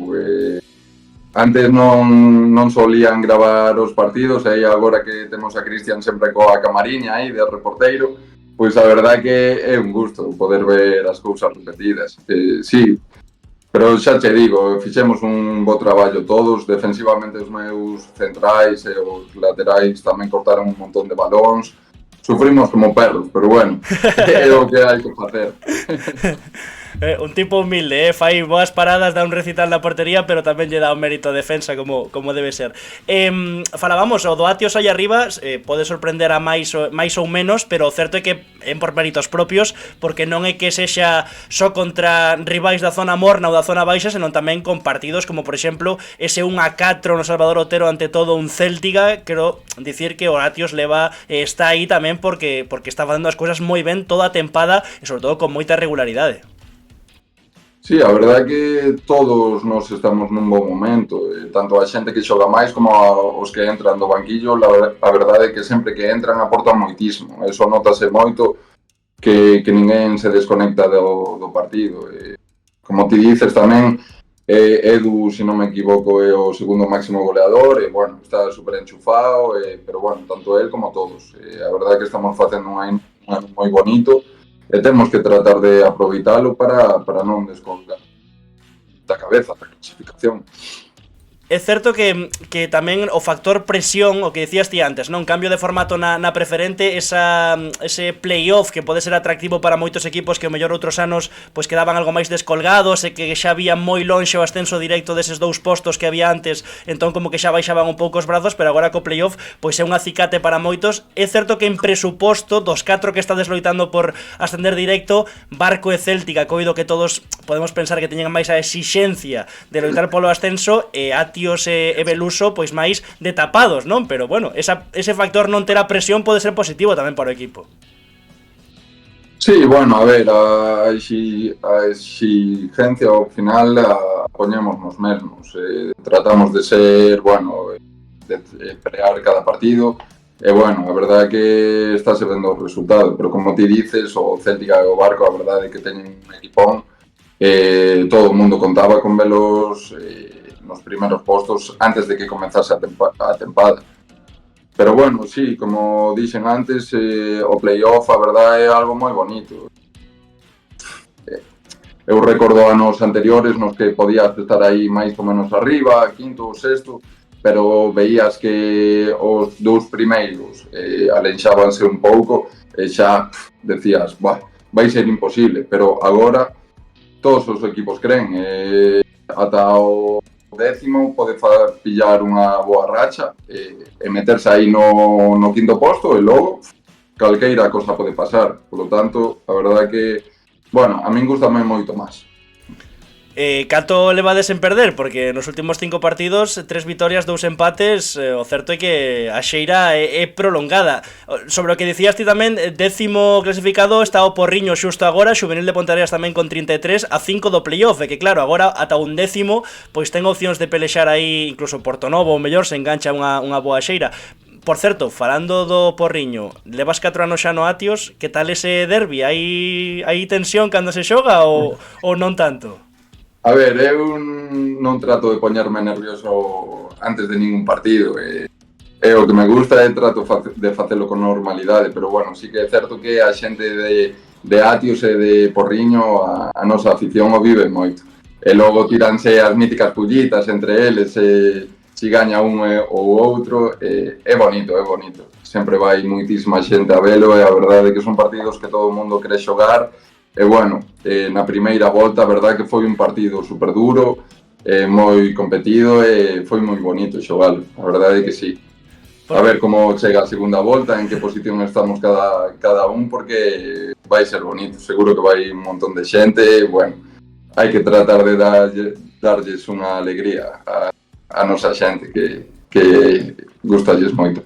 Antes non solían gravar os partidos, e agora que temos a Cristian sempre coa camariña aí de reporteiro, pois a verdade é que é un gusto poder ver as cousas repetidas. Sí, pero xa che digo, fixemos un bo traballo todos, defensivamente os meus centrais e os laterais tamén cortaron un montón de balóns. Sufrimos como perros, pero bueno, é o que hai que facer. Un tipo humilde, fai boas paradas, dá un recital na portería, pero tamén lle dá un mérito a defensa como debe ser. Falábamos, o do Atios aí arriba pode sorprender a máis ou menos, pero o certo é que é por méritos propios, porque non é que sexa só contra rivais da zona morna ou da zona baixa, senón tamén con partidos como, por exemplo, ese 1-4 no Salvador Otero ante todo un Céltiga. Quero dicir que o Atios está aí tamén porque está facendo as cousas moi ben toda a tempada e sobre todo con moita regularidade. Sí, a verdade é que todos nós estamos nun bon momento, tanto a xente que xoga máis como os que entran do banquillo. A verdade é que sempre que entran aportan moitísimo, eso notase moito, que ninguén se desconecta do partido. Como ti dices tamén, Edu, se non me equivoco, é o segundo máximo goleador, e bueno, está super enchufado, pero bueno, tanto él como todos. A verdade é que estamos facendo un ano moi bonito, e temos que tratar de aproveitalo para non descolgar da cabeza da clasificación. É certo que tamén o factor presión, o que decías ti antes, non? Cambio de formato na preferente, ese playoff que pode ser atractivo para moitos equipos que o mellor outros anos pois quedaban algo máis descolgados e que xa había moi lonxe o ascenso directo deses dous postos que había antes, entón como que xa baixaban un pouco os brazos, pero agora co playoff pois é un acicate para moitos. É certo que en presuposto dos 4 que está desloitando por ascender directo, Barco e Céltica, coido que todos podemos pensar que teñen máis a exixencia de loitar polo ascenso, e Atios e Beluso pois máis de tapados, non? Pero bueno, ese factor non ter a presión pode ser positivo tamén para o equipo. Sí, bueno, a ver, a exigencia ao final a poñemos nos mesmos. Tratamos de ser, bueno, de pelear cada partido. E bueno, a verdade é que estáse vendo o resultado, pero como ti dices, o Céltica e o Barco, a verdade é que teñen un equipón. Todo o mundo contaba con velos nos primeiros postos antes de que comenzase a tempada. Pero bueno, sí, como dixen antes, o playoff a verdade é algo moi bonito. Eu recordo anos anteriores nos que podías estar aí máis ou menos arriba, quinto ou sexto, pero veías que os dous primeiros alenxábanse un pouco e xa decías, vai ser imposible, pero agora todos os equipos creen, ata o 10º pode pillar unha boa racha e meterse aí no quinto posto, e logo calqueira cosa pode pasar. Por lo tanto, a verdade é que, bueno, a min gustame moito máis. Canto levades en perder? Porque nos últimos 5 partidos 3 vitorias, 2 empates. O certo é que a xeira é prolongada. Sobre o que dicías ti tamén, 10º clasificado está o Porriño xusto agora, Xuvenil de Ponteareas tamén con 33 a 5 do playoff, e que claro, agora ata un 10º pois ten opcións de pelexar aí, incluso Portonovo ou mellor se engancha unha boa xeira. Por certo, falando do Porriño, levas 4 anos xa no Atios, que tal ese derbi? Hai tensión cando se xoga ou non tanto? A ver, eu non trato de poñerme nervioso antes de ningún partido. O que me gusta é trato de facelo con normalidade, pero bueno, sí que é certo que a xente de Atios e de Porriño, a nosa afición o vive moito. E logo tiranse as míticas pullitas entre eles, si gaña un ou outro, é bonito, é bonito. Sempre vai moitísima xente a velo, e a verdade é que son partidos que todo o mundo quere xogar. E bueno, na primeira volta a verdade que foi un partido super duro, moi competido, e foi moi bonito xogalo, a verdade é que sí. A ver como chega a segunda volta, en que posición estamos cada un, porque vai ser bonito. Seguro que vai un montón de xente. Bueno, hai que tratar de darlles unha alegría a nosa xente que gustalles moito.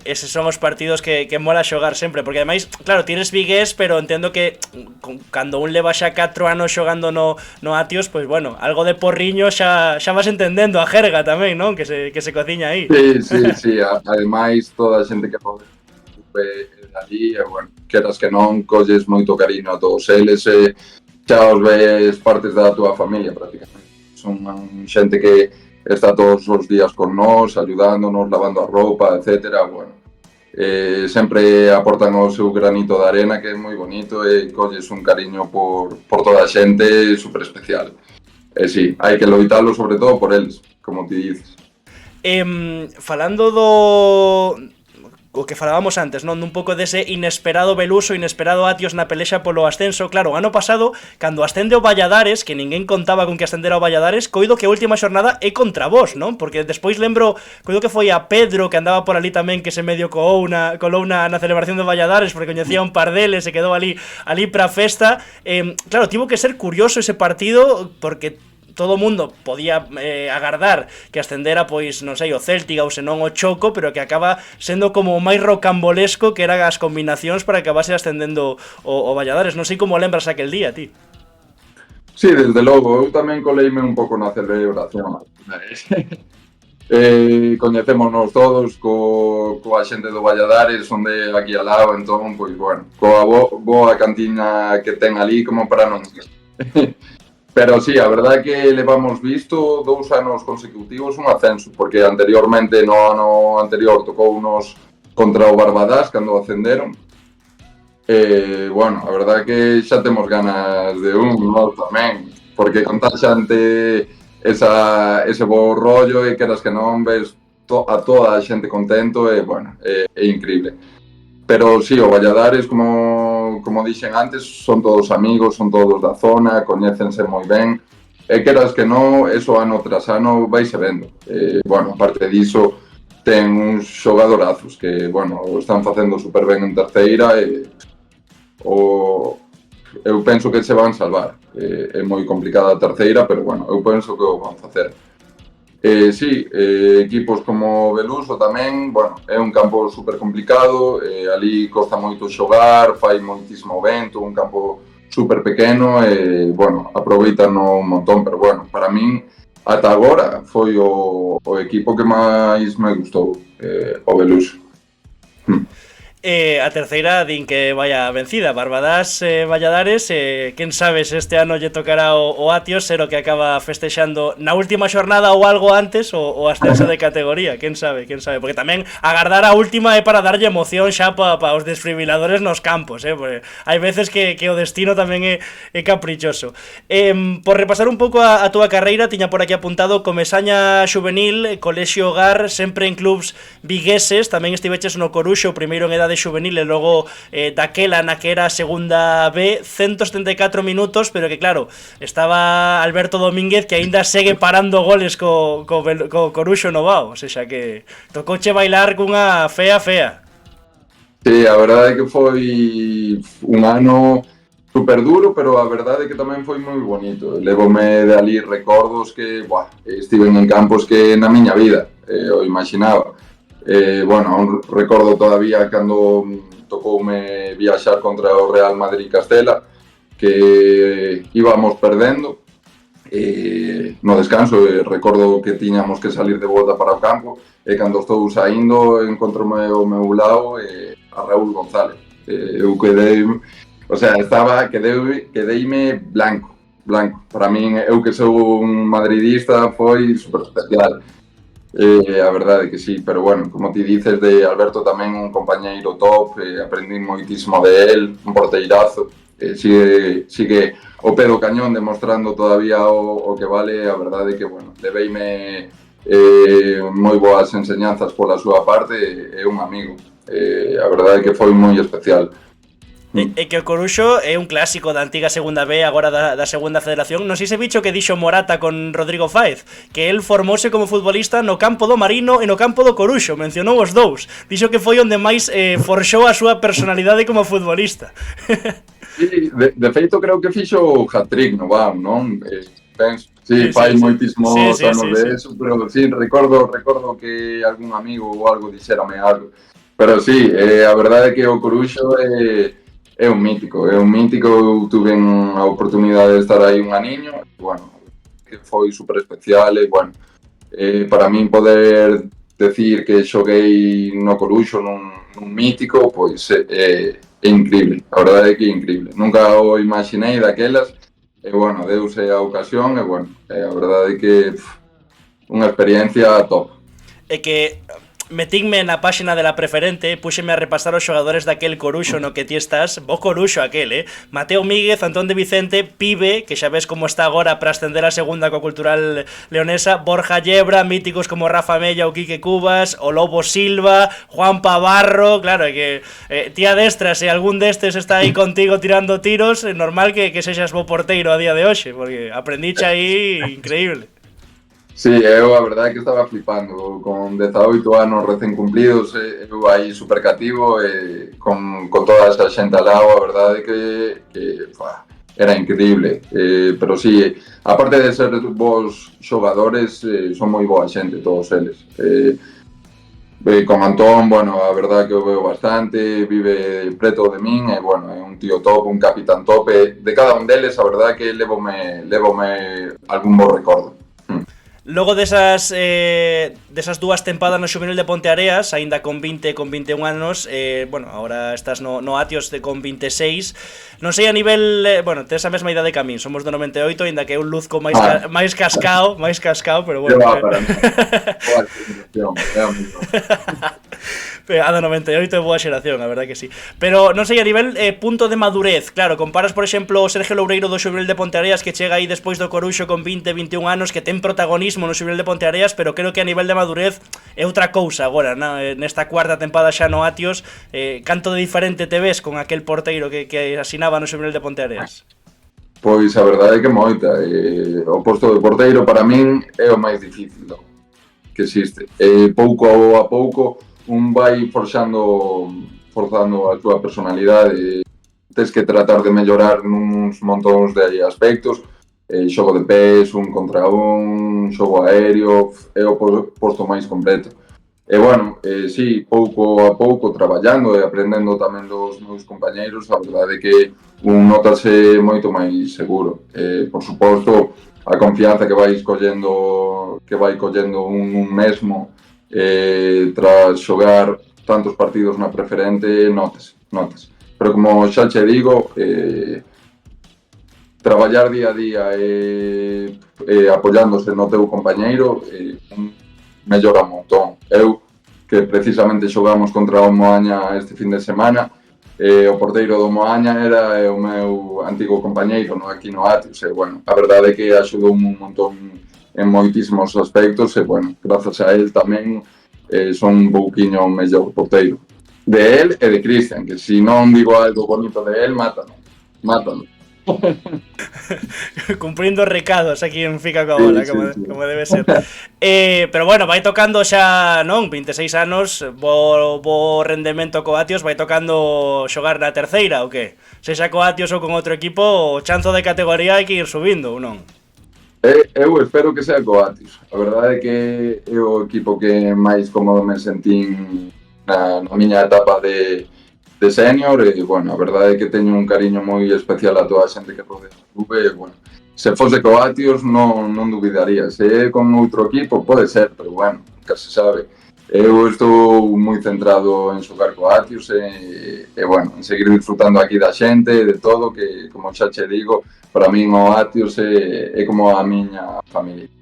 Eses son os partidos que mola xogar sempre, porque ademais, claro, tienes vigués, pero entendo que cando un leva xa 4 anos xogando no Atios, pois bueno, algo de porriño xa vas entendendo a jerga tamén, non? Que se cociña aí. Sí. Ademais, toda a xente que pode ali, bueno, queras que non, colles moito cariño a todos eles, xa os ves partes da túa familia, prácticamente. Son xente que está todos os días con nós, ayudándonos, lavando a roupa, etcétera. Bueno, sempre aportan o seu granito de arena, que é moi bonito, e colles un cariño por toda a xente super especial. E sí, hai que loitalo sobre todo por eles, como ti dices. Falando o que falábamos antes, non? Un pouco dese inesperado Veluso, inesperado Atios na pelexa polo ascenso. Claro, o ano pasado, cando ascende o Valladares, que ninguén contaba con que ascendera o Valladares, coido que a última xornada é contra vos, non? Porque despois lembro, coido que foi a Pedro, que andaba por ali tamén, que se medio colou na celebración do Valladares, porque coñecía un par deles, se quedou ali pra festa. Claro, tivo que ser curioso ese partido, porque todo o mundo podía agardar que ascendera, pois, non sei, o Céltiga ou senón o Choco, pero que acaba sendo como o máis rocambolesco que eran as combinacións para que acabase ascendendo o Valladares. Non sei como lembras aquel día, ti. Sí, desde logo, eu tamén coleime un pouco na celebración. Coñecémonos todos coa xente do Valladares, son de aquí al lado, entón, pois, bueno, coa boa cantina que ten ali, como para non... Pero sí, a verdade é que levamos visto 2 anos consecutivos un ascenso, porque anteriormente, no ano anterior, tocou unos contra o Barbadas cando ascenderon. Bueno, a verdade é que xa temos ganas de nós tamén, porque con tal xante ese bo rollo e queras que non ves a toda a xente contento e, bueno, é increíble. Pero sí, o Valladares, como dixen antes, son todos amigos, son todos da zona, coñécense moi ben. E queras que non, eso ano tras ano vaise vendo. Bueno, aparte diso, ten uns xogadorazos que, bueno, o están facendo super ben en terceira e eu penso que se van salvar. É moi complicada a terceira, pero, bueno, eu penso que o van facer. Sí, equipos como Veluso tamén, bueno, é un campo super complicado, ali costa moito xogar, fai moitísimo vento, un campo super pequeno e, bueno, aproveitan un montón, pero, bueno, para min, ata agora, foi o equipo que máis me gustou, o Veluso. A terceira din que vaya vencida, Barbadas, Valladares, quen sabe se este ano lle tocará o Atios ser o que acaba festexando na última xornada ou algo antes o ascenso de categoría, quen sabe, porque tamén agardar a última é para darlle emoción xa pa os desfibriladores nos campos, porque hai veces que o destino tamén é caprichoso. Por repasar un pouco a túa carreira, tiña por aquí apuntado Comesaña Xuvenil, Colexio Hogar, sempre en clubs vigueses, tamén estiveches no Coruxo, primeiro en edade xuvenil e logo daquela na que era segunda B, 174 minutos, pero que claro, estaba Alberto Domínguez que aínda segue parando goles co Coruxo Novao, o sea que tocouche bailar cunha fea. Sí, a verdade é que foi un ano super duro, pero a verdade é que tamén foi moi bonito. Levome de ali recordos que, estiven en campos que na miña vida o imaginaba. Bueno, recordo todavía cando tocoume viaxar contra o Real Madrid Castela, que íbamos perdendo no descanso, recordo que tiñamos que salir de volta para o campo e cando estou saindo encontrome o meu lado a Raúl González. Eu quedeime blanco. Para min, eu que sou un madridista, foi super especial. A verdade é que sí, pero bueno, como ti dices de Alberto tamén un compañeiro top, aprendí moitísimo de él, un porteirazo, sigue o pé do cañón demostrando todavía o que vale. A verdade é que, bueno, leveime moi boas enseñanzas pola súa parte, é un amigo, a verdade é que foi moi especial. E que o Coruxo é un clásico da antiga segunda B, agora da segunda federación. Non sei se bicho que dixo Morata con Rodrigo Fáez, que el formouse como futbolista no campo do Marino e no campo do Coruxo, mencionou os dous. Dixo que foi onde máis forxou a súa personalidade como futbolista. Sí, de feito creo que fixo o hat-trick no BAM, non? Sí, fai moitísimos anos de eso, pero sí, recordo que algún amigo ou algo dixérame algo. Pero sí, a verdade é que o Coruxo é un mítico, eu tuve a oportunidade de estar aí un aniño, bueno, que foi super especial e, bueno, para min poder decir que xoguei no Coruxo nun mítico, pois é increíble, a verdade é que é increíble. Nunca o imaginei daquelas, e, bueno, deuse a ocasión, e, bueno, a verdade é que unha experiencia top. É que metinme na páxina de la preferente, puxeme a repasar os xogadores daquel Coruxo no que ti estás, bo Coruxo aquel, Mateo Míguez, Antón de Vicente, Pibe, que xa ves como está agora para ascender a segunda coa Cultural Leonesa, Borja Llebra, míticos como Rafa Mella ou Quique Cubas, o Lobo Silva, Juan Pavarro, claro, é que tía destras, se algún destes está aí contigo tirando tiros, é normal que sexas bo porteiro a día de hoxe, porque aprendiche aí increíble. Sí, eu a verdade é que estaba flipando, con 18 anos recén cumplidos, eu aí super cativo, con toda esa xente al lado, a verdade é que era increíble, pero sí, aparte de ser bons xogadores, son moi boa xente todos eles. Con Antón, bueno, a verdade é que o veo bastante, vive preto de min, e, bueno, é un tío top, un capitán top, de cada un deles, a verdade é que levome algún bo recordo. Logo desas dúas tempadas no Xuvenil de Ponteareas, aínda con 20 e con 21 anos, bueno, agora estás no Atios con 26. Non sei a nivel, bueno, tes a mesma idade que a min, somos do 98, aínda que eu luzco máis cascao, pero bueno. Para mí. A do 98 é boa xeración, a verdade que sí. Pero non sei a nivel punto de madurez, claro, comparas por exemplo o Sergio Loureiro do Xuvenil de Ponteareas que chega aí despois do Coruxo con 20, 21 anos, que ten protagonismo no Xuvenil de Ponteareas, pero creo que a nivel de madurez é outra cousa agora, nesta cuarta tempada xa no Atios, canto de diferente te ves con aquel porteiro que asinaba no Xuvenil de Ponteareas? Pois a verdade é que moita, o posto de porteiro para min é o máis difícil que existe, pouco a pouco un vai forzando a súa personalidade, tes que tratar de mellorar nuns montóns de aspectos, xogo de pés, un contra un, xogo aéreo, é o posto máis completo. E, bueno, sí, pouco a pouco traballando e aprendendo tamén dos meus compañeiros, a verdade é que un notase moito máis seguro. Por suposto, a confianza que vai collendo un mesmo tras xogar tantos partidos na preferente, notes. Pero como xa che digo, traballar día a día apoiándose no teu compañeiro mellora un montón. Eu, que precisamente xogamos contra o Moaña este fin de semana, o porteiro do Moaña era o meu antigo compañeiro aquí no Atios, e, bueno, a verdade é que axudou un montón en moitísimos aspectos, e, bueno, grazas a él tamén son un pouquiño mellor porteiro. De él e de Cristian, que se non digo algo bonito de él, mátano. Cumprindo recados aquí en Fica coa Bola, como debe ser. Pero bueno, vai tocando xa, non, 26 anos, bo rendemento co Atios, vai tocando xogar na terceira, ou que? Sexa co Atios ou con outro equipo, o chanzo de categoría hai que ir subindo, ou non? Eu espero que sea co Atios. A verdade é que é o equipo que máis cómodo me sentín na miña etapa de senior, e, bueno, a verdade é que teño un cariño moi especial a toda a xente que rodea o clube, e, bueno, se fose co Atios non dubidaría. Se é con outro equipo pode ser, pero, bueno, nunca se sabe. Eu estou moi centrado en xogar co Atios e, bueno, en seguir disfrutando aquí da xente, de todo, que, como xa che digo, para min o Atios é como a miña familia.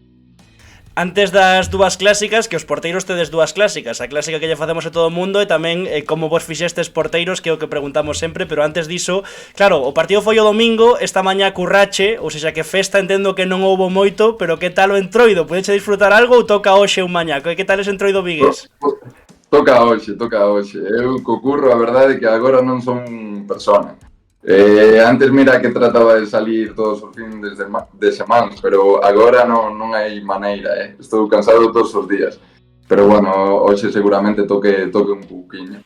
Antes das dúas clásicas, que os porteiros tedes dúas clásicas, a clásica que lle facemos a todo o mundo e tamén como vos fixestes porteiros, que é o que preguntamos sempre, pero antes diso, claro, o partido foi o domingo, esta mañá currache, ou seja, que festa entendo que non houbo moito, pero que tal o entroido? Podeche disfrutar algo ou toca hoxe un mañá? Que tal ese entroido vigués? Toca hoxe. Eu co curro, a verdade é que agora non son persona. Antes mira que trataba de salir todos os fins de semana, pero agora non hai maneira, Estou cansado todos os días. Pero bueno, hoxe seguramente toque un pouquiño.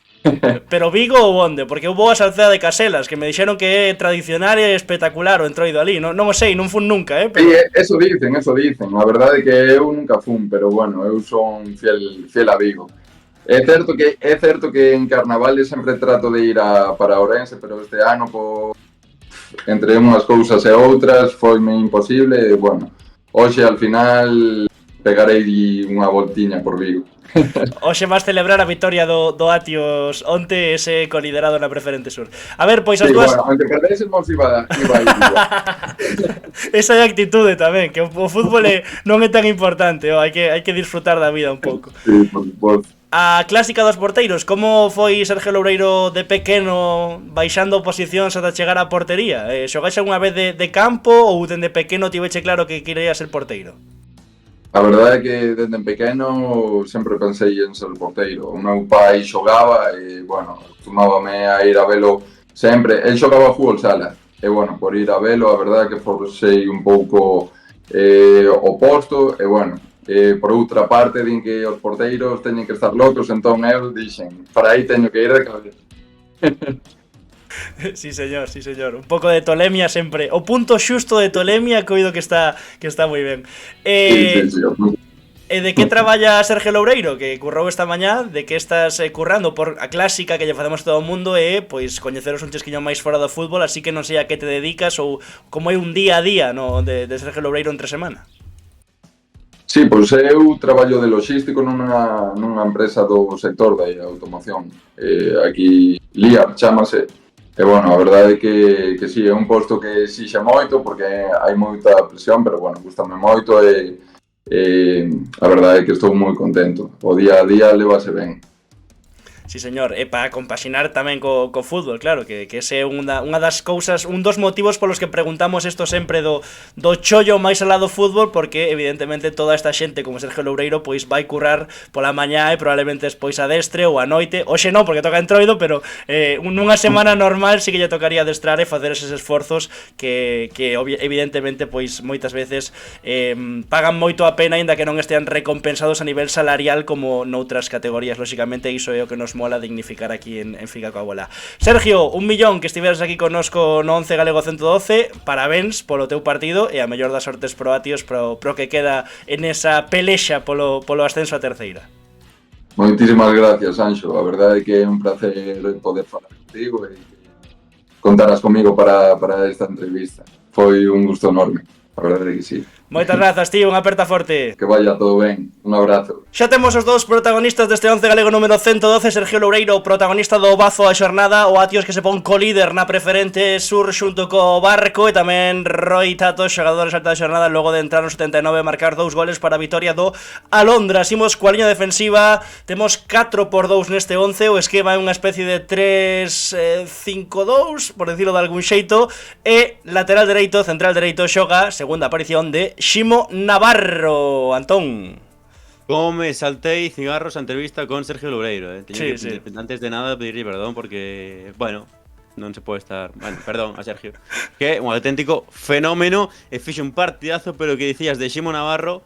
Pero Vigo ou onde? Porque eu vou a Salceda de Caselas, que me dixeron que é tradicional e espectacular o entroido ali. Non o sei, non fun nunca, Pero... Sí, eso dicen. A verdade é que eu nunca fun, pero bueno, eu son fiel a Vigo. É certo que en carnavales sempre trato de ir para Ourense, pero este ano entre unhas cousas e outras foime imposible e, bueno, hoxe al final pegarei unha voltiña por Vigo. Hoxe vas celebrar a vitoria do Atios onte ese coliderado na Preferente Sur. A ver, pois as dúas... Bueno, aunque perdésemos iba a ir. Esa é a actitude tamén, que o fútbol non é tan importante, hai que disfrutar da vida un pouco. Sí, por suposto. A clásica dos porteiros, como foi Sergio Loureiro de pequeno baixando posicións ata chegar á portería? Xogais algunha vez de campo ou dende pequeno tiveche claro que quería ser porteiro? A verdade é que dende pequeno sempre pensei en ser porteiro. O meu pai xogaba e, bueno, acostumábame a ir a velo sempre. El xogaba fútbol sala e, bueno, por ir a velo, a verdade é que forcei un pouco o posto e, bueno, por outra parte, din que os porteiros teñen que estar locos, entón eu dixen, para aí teño que ir de cabeza. Sí, señor. Un pouco de tolemia sempre. O punto xusto de tolemia coido que está moi ben. Sí. E de que traballa Sergio Loureiro, que currou esta mañá? De que estás currando? Por a clásica que lle facemos todo o mundo é, pois, coñeceros un chesquiño máis fora do fútbol, así que non sei a que te dedicas ou como é un día a día, no, de Sergio Loureiro entre semana. Sí, pois eu traballo de logístico nunha empresa do sector da automoción. Aquí Liar chamase. E, bueno, a verdade é que sí, é un posto que exixe moito porque hai moita presión, pero, bueno, gustame moito e a verdade é que estou moi contento. O día a día levase ben. Sí, señor, e para compaxinar tamén co fútbol, claro, que ese é unha das cousas, un dos motivos polos que preguntamos isto sempre do chollo máis alá do fútbol, porque evidentemente toda esta xente como Sergio Loureiro pois vai currar pola mañá e probablemente despois a destre ou a noite, hoxe non porque toca entroido, pero nunha semana normal sí que lle tocaría adestrar e facer eses esforzos que evidentemente pois moitas veces pagan moito a pena aínda que non estean recompensados a nivel salarial como noutras categorías, lóxicamente iso é o que nos mola dignificar aquí en Fica coa Bola. Sergio, 1 millón que estiveras aquí connosco no 11 Galego 112, parabéns polo teu partido e a mellor das sortes pro Atios pro que queda en esa pelexa polo ascenso a terceira. Moitísimas gracias, Anxo. A verdade é que é un placer poder falar contigo e contaras comigo para esta entrevista. Foi un gusto enorme, a verdade é que sí. Moitas grazas, tío, unha aperta forte. Que vaya todo ben, un abrazo. Xa temos os dous protagonistas deste 11 galego número 112, Sergio Loureiro, protagonista do bazo a xornada, o Atios que se pon co-líder na Preferente Sur xunto co Barco, e tamén Roi Tato, xogador exalta da xornada, logo de entrar no 79 e marcar 2 goles para a vitoria do Alondras. Imos coa liña defensiva, temos 4x2 neste 11, o esquema é unha especie de 3-5-2, por decirlo de algún xeito, e lateral dereito, central dereito, xoga, segunda aparición de Ximo Navarro. Antón. Como me saltei cigarros a entrevista con Sergio Loureiro, Sí. Antes de nada pedirle perdón porque, bueno, non se pode estar... Bueno, perdón a Sergio. Que é un auténtico fenómeno e fixe un partidazo, pero que dicías de Ximo Navarro,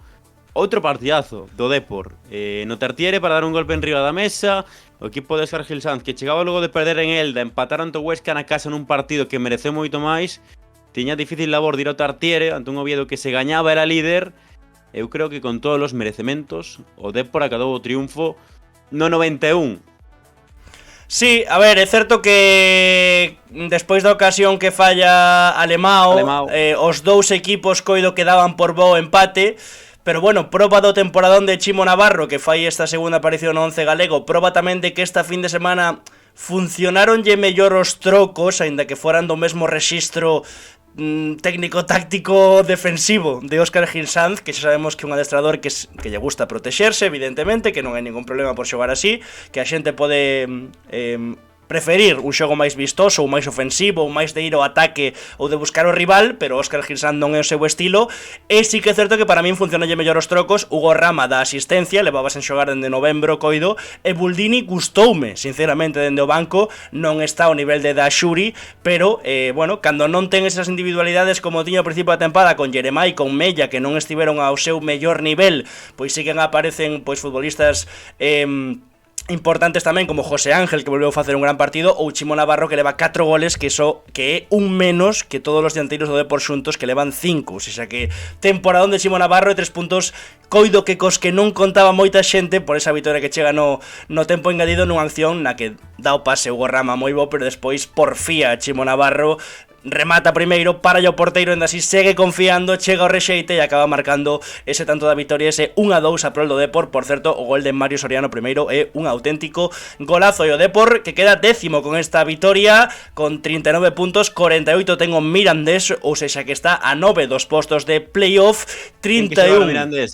outro partidazo do Depor. No Tartiere para dar un golpe en riba da mesa, o equipo de Óscar Gil Sanz, que chegaba logo de perder en Elda, empatar ante o Huesca na casa nun partido que mereceu moito máis. Tiña difícil labor de ir ao Tartiere ante un Oviedo que se gañaba era líder. Eu creo que con todos os merecementos o Depor acadou o triunfo no 91. Sí, a ver, é certo que despois da ocasión que falla Alemao. Os dous equipos coido que daban por bo empate. Pero bueno, proba do temporadón de Chimo Navarro, que fai esta segunda aparición no 11 galego. Proba tamén de que esta fin de semana funcionaronlle mellor os trocos, aínda que foran do mesmo rexistro técnico-táctico defensivo de Óscar Gil Sanz, que xa sabemos que é un adestrador que lle gusta protexerse, evidentemente, que non hai ningún problema por xogar así, que a xente pode preferir un xogo máis vistoso, ou máis ofensivo, ou máis de ir ao ataque ou de buscar o rival, pero Óscar Gilsán non é o seu estilo. E sí que é certo que para min funcionalle mellor os trocos. Hugo Rama da asistencia, levaba sen xogar dende novembro, coido, e Buldini gustoume, sinceramente, dende o banco. Non está ao nivel de Daxuri, pero, bueno, cando non ten esas individualidades como tiña ao principio da tempada con Jeremai, con Mella, que non estiveron ao seu mellor nivel, pois sí que aparecen pois futbolistas importantes tamén, como José Ángel, que volveu a facer un gran partido, ou Chimo Navarro, que leva 4 goles, que é un menos que todos os dianteiros do Depor xuntos, que levan 5. O sea que temporadón de Chimo Navarro e 3 puntos, coido que cos que non contaba moita xente por esa vitoria que chega no tempo engadido nunha acción na que dá o pase Hugo Rama moi bo, pero despois porfía Chimo Navarro, remata primeiro, para o porteiro, ainda así segue confiando, chega o rexeite e acaba marcando ese tanto da vitoria, ese 1-2 a prol do Depor. Por certo, o gol de Mario Soriano primeiro é un auténtico golazo, e o Depor que queda 10º con esta vitoria, con 39 puntos, 48 ten o Mirandés, ou sexa que está a 9 dos postos de playoff. 31 Mirandés,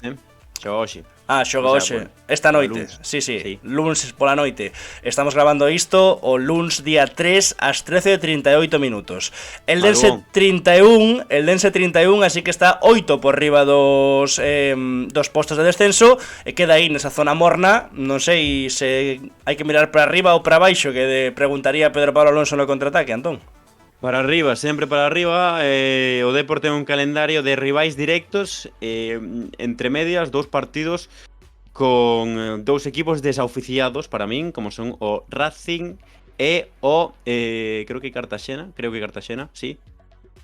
xoga hoxe. Xoga hoxe, esta noite. Sí. Luns pola noite. Estamos grabando isto o luns día 3 ás 13:38 minutos. El Dense 31, así que está 8 por riba dos postos de descenso e queda aí nesa zona morna. Non sei se hai que mirar para arriba ou para baixo, que preguntaría Pedro Pablo Alonso no contraataque, Antón. Para arriba, sempre para arriba. O Depor ten un calendario de rivais directos, entre medias, 2 partidos con 2 equipos desaoficiados para min, como son o Racing e o creo que Cartaxena, sí.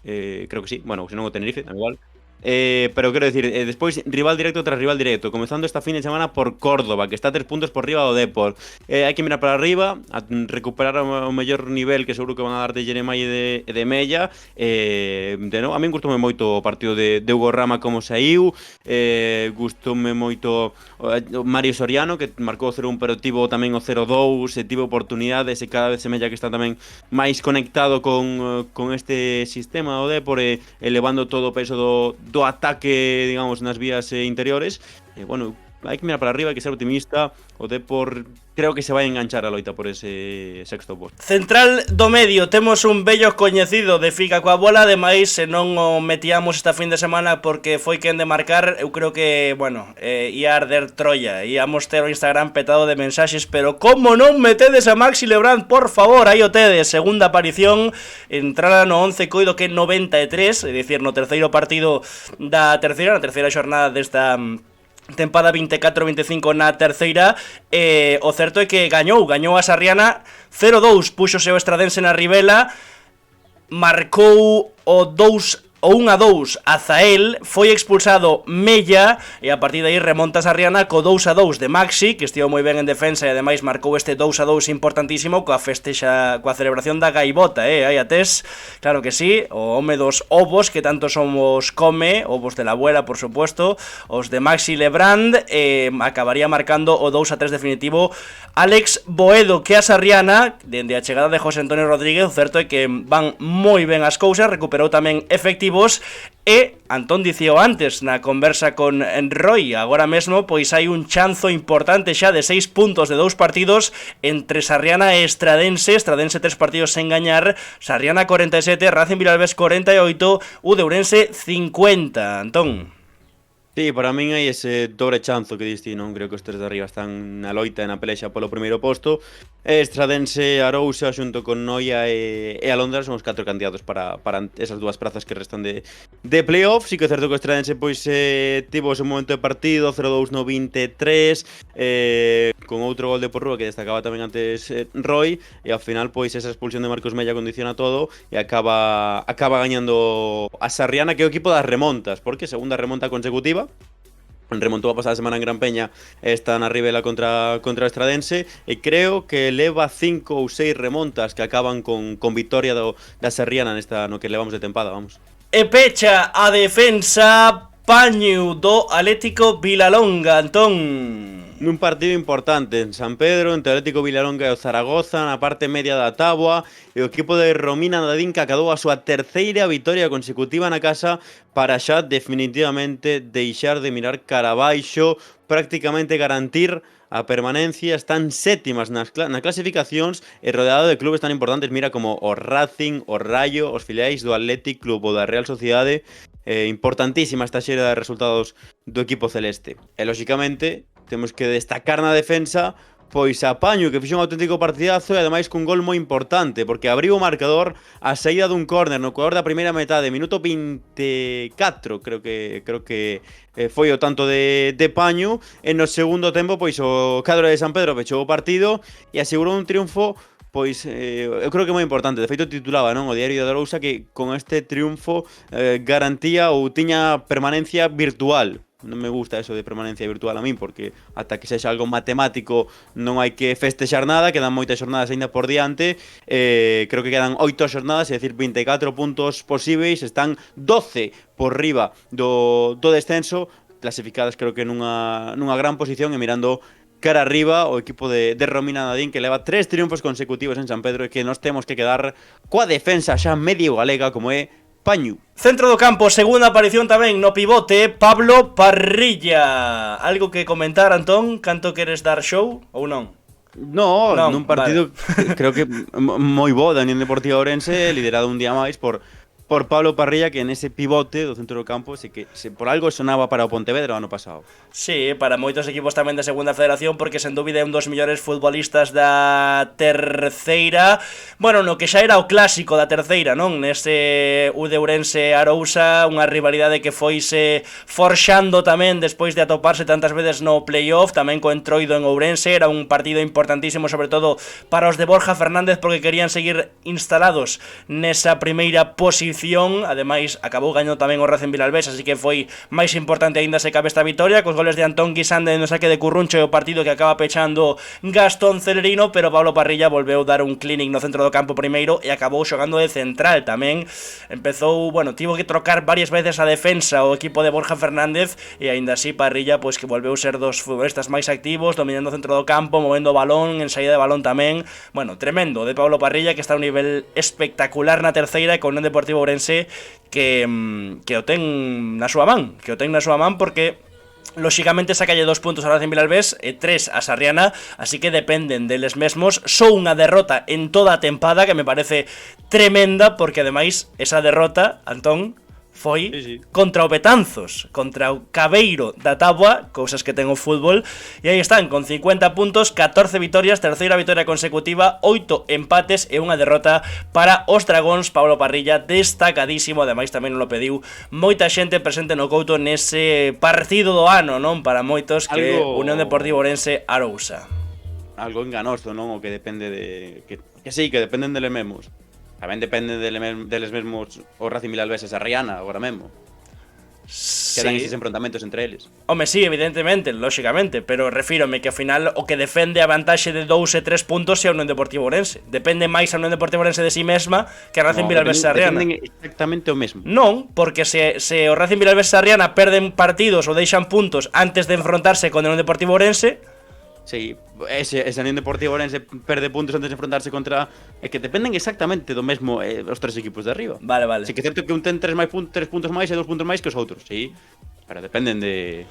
Creo que sí. Bueno, se non o Tenerife, da igual. Pero quero decir, despois rival directo tras rival directo, comezando esta fin de semana por Córdoba, que está 3 puntos por riba do Depor. Hai que mirar para arriba, a recuperar o mellor nivel que seguro que van a dar de Jeremai e de Mella. A min gustoume moito o partido de Hugo Rama como saiu, gustoume moito o Mario Soriano, que marcou o 0-1, pero tivo tamén o 0-2, e tivo oportunidades, e cada vez se Mella que está tamén máis conectado con este sistema do Depor, elevando todo o peso do ataque, digamos, nas vías interiores. Bueno, hai que mirar para arriba, hai que ser optimista. O Depor creo que se vai enganchar a loita por ese sexto posto. Central do medio, temos un bello coñecido de Fica coa bola. Ademais, se non o metíamos esta fin de semana porque foi quen de marcar, eu creo que, bueno, ia arder Troya. Íamos ter o Instagram petado de mensaxes, pero como non metedes a Maxi Lebrand, por favor, aí o tedes. Segunda aparición, entrara no 11, coido que 93, é dicir, no terceiro partido da terceira, na terceira xornada desta tempada 24-25 na terceira. O certo é que gañou a Sarriana 0-2, puxose o Estradense na Ribela, marcou o 1-2 a Zael, foi expulsado Mella, e a partir de aí remonta a Sarriana co 2-2 de Maxi, que estivo moi ben en defensa e ademais marcou este 2-2 importantísimo coa celebración da gaivota, aí atés, claro que sí, o home dos ovos que tanto somos come, ovos de la abuela, por supuesto, os de Maxi Lebrand, acabaría marcando o 2-3 definitivo Alex Boedo, que a Sarriana, dende a chegada de José Antonio Rodríguez, o certo é que van moi ben as cousas, recuperou tamén efectivos. E Antón dicío antes na conversa con Roy, agora mesmo pois hai un chanzo importante xa de 6 puntos de 2 partidos entre Sarriana e Estradense. Estradense 3 partidos sen gañar, Sarriana 47, Racing Vilalbés 48, Ourense 50. Antón. Sí, para min hai ese dobre chanzo que diste, non? Creo que os tres de arriba están na loita e na pelexa polo primeiro posto. Estradense, Arousa, xunto con Noia e Alondra son os 4 candidatos para esas 2 prazas que restan de playoff. Sí que é certo que o Estradense pois tivo ese momento de partido, 0-2 no 23, con outro gol de Porrúa que destacaba tamén antes Roy, e ao final pois esa expulsión de Marcos Mella condiciona todo e acaba gañando a Sarriana, que é o equipo das remontas, porque segunda remonta consecutiva. Remontou a pasada semana en Gran Peña, está na Ribela contra o Estradense, e creo que leva 5 ou 6 remontas que acaban con victoria da Sarriana no que levamos de tempada, vamos. E pecha a defensa Pañu do Atlético Vilalonga, Antón. nun partido importante en San Pedro, entre o Atlético Vilalonga e o Zaragoza, na parte media da táboa, e o equipo de Romina Nadín que acadou a súa terceira vitoria consecutiva na casa para xa definitivamente deixar de mirar cara abaixo, prácticamente garantir a permanencia. Están sétimas nas clasificacións e rodeado de clubes tan importantes, mira, como o Racing, o Rayo, os filiais do Athletic Club ou da Real Sociedade. Importantísima esta xera de resultados do equipo celeste. E, lóxicamente, temos que destacar na defensa pois a Paño, que fixo un auténtico partidazo e ademais cun gol moi importante, porque abriu o marcador a saída dun córner no ecuador da primeira metade, minuto 24, creo que foi o tanto de Paño, e no segundo tempo pois o cadro de San Pedro pechou o partido e asegurou un triunfo pois eu creo que é moi importante. De feito titulaba, non, o Diario de Arousa, que con este triunfo garantía ou tiña permanencia virtual. Non me gusta eso de permanencia virtual a min, porque ata que sexa algo matemático non hai que festexar nada, quedan moitas xornadas aínda por diante. Creo que quedan 8 xornadas, é dicir, 24 puntos posíveis, están 12 por riba do descenso, clasificadas creo que nunha gran posición, e mirando cara arriba o equipo de Romina Nadín, que leva 3 triunfos consecutivos en San Pedro, e que nos temos que quedar coa defensa xa medio galega como é Paño. Centro do campo, segunda aparición tamén no pivote, Pablo Parrilla. Algo que comentar, Antón? Canto queres dar show ou non? No, nun partido vale. Creo que moi bo da Unión Deportiva Ourense, liderado un día máis por Pablo Parrilla, que nese pivote do centro do campo por algo sonaba para o Pontevedra o ano pasado. Sí, para moitos equipos tamén da segunda federación, porque sen dúbida é un dos mellores futbolistas da terceira. Bueno, no que xa era o clásico da terceira, non? Nese U de Ourense Arousa, unha rivalidade que foise forxando tamén despois de atoparse tantas veces no playoff, tamén co Entroido en Ourense. Era un partido importantísimo, sobre todo para os de Borja Fernández, porque querían seguir instalados nesa primeira posición. Ademais, acabou gañando tamén o Racing Vilalbés, así que foi máis importante aínda se cabe esta vitoria, cos goles de Antón Guisande no saque de Curruncho, e o partido que acaba pechando Gastón Celerino, pero Pablo Parrilla volveu dar un clinic no centro do campo primeiro e acabou xogando de central tamén. Empezou, tivo que trocar varias veces a defensa o equipo de Borja Fernández, e aínda así Parrilla, pois que volveu ser dos futbolistas máis activos, dominando o centro do campo, movendo o balón, en saída de balón tamén. Tremendo de Pablo Parrilla, que está a un nivel espectacular na terceira, e con un Deportivo Ourense que o ten na súa man, porque lóxicamente sacalle 2 puntos a Racing Vilalbés e 3 a Sarriana, así que dependen deles mesmos. Só unha derrota en toda a tempada, que me parece tremenda, porque ademais esa derrota, Antón, foi contra o Betanzos, contra o Cabeiro da táboa, cousas que ten o fútbol, e aí están, con 50 puntos, 14 vitorias, terceira vitoria consecutiva, 8 empates e unha derrota para os Dragóns. Pablo Parrilla, destacadísimo, ademais tamén lo pediu moita xente presente no Couto nese partido do ano, non? Para moitos, que Unión Deportiva Ourense Arousa. Algo enganoso, non? O que depende de... Que sí, que dependen deles mesmos. Tamén depende deles mesmos o Racing Vilalbés e Sarriana agora mesmo. Quedan eses enfrontamentos entre eles. Home, sí, evidentemente, lóxicamente, pero refírome que ao final o que defende a vantaxe de 2 e 3 puntos é a Unión Deportiva Ourense. Depende máis a Unión Deportiva Ourense de si mesma que a Racing Vilalbés e Sarriana. Dependen exactamente o mesmo. Non, porque se o Racing Vilalbés e Sarriana perden partidos ou deixan puntos antes de enfrontarse con a Unión Deportiva Ourense. Sí, esa Unión Deportiva Ourense perde puntos antes de enfrontarse contra... É que dependen exactamente do mesmo os 3 equipos de arriba. Vale. Sí que é certo que un ten 3 puntos máis e 2 puntos máis que os outros, sí. Pero dependen de...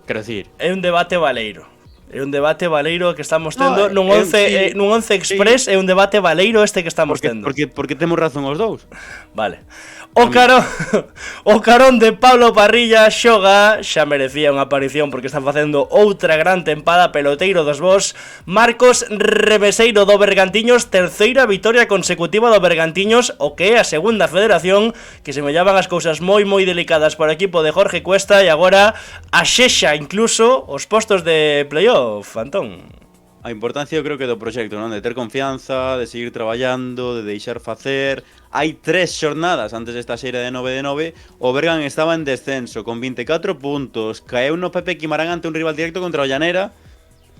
Quero dicir... É un debate baleiro. Que estamos tendo nun 11 Express, é un debate baleiro este que estamos tendo. Porque temos razón os dous. Vale. O carón de Pablo Parrilla xoga, xa merecía unha aparición porque están facendo outra gran tempada. Peloteiro dos Bos, Marcos Remeseiro do Bergantiños, terceira vitoria consecutiva do Bergantiños, o que é a segunda federación, que se me llaman as cousas moi delicadas para o equipo de Jorge Cuesta, e agora axexa incluso os postos de playoff, Antón. A importancia, eu creo que do proxecto, non? De ter confianza, de seguir traballando, de deixar facer. Hai 3 xornadas antes desta xeira de 9 o Bergan estaba en descenso con 24 puntos, caeu no Pepe Quimarán ante un rival directo contra o Llanera,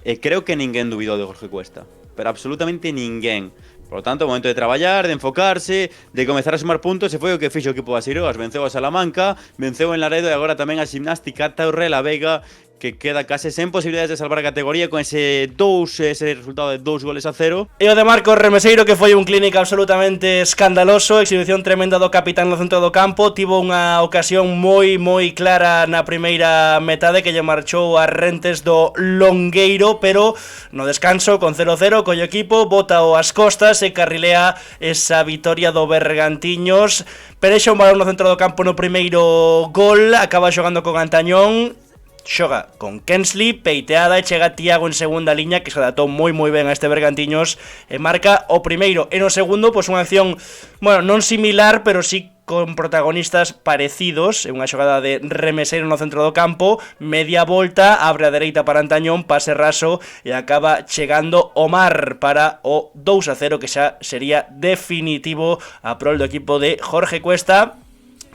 e creo que ninguén dubidou de Jorge Cuesta, pero absolutamente ninguén. Por lo tanto, momento de traballar, de enfocarse, de comezar a sumar puntos, e foi o que fixo o equipo das Iroas. Venceu a Salamanca, venceu en Laredo e agora tamén a Gimnástica Torrelavega, que queda case sen posibilidades de salvar a categoría con ese resultado de 2-0. E o de Marcos Remeseiro, que foi un clínico absolutamente escandaloso, exhibición tremenda do capitán no centro do campo, tivo unha ocasión moi clara na primeira metade que lle marchou as rentes do Longueiro, pero no descanso con 0-0 colle equipo, bota o ás costas e carrilea esa vitoria do Bergantiños. Perexa un balón no centro do campo no primeiro gol, acaba xogando con Antañón, xoga con Kensley, peiteada e chega Tiago en segunda liña, que se adaptou moi ben a este Bergantiños e marca o primeiro. E no segundo, pois unha acción, bueno, non similar, pero sí con protagonistas parecidos, unha xogada de Remeseiro no centro do campo, media volta, abre a dereita para Antañón, pase raso e acaba chegando Omar para o 2-0, que xa sería definitivo a prol do equipo de Jorge Cuesta,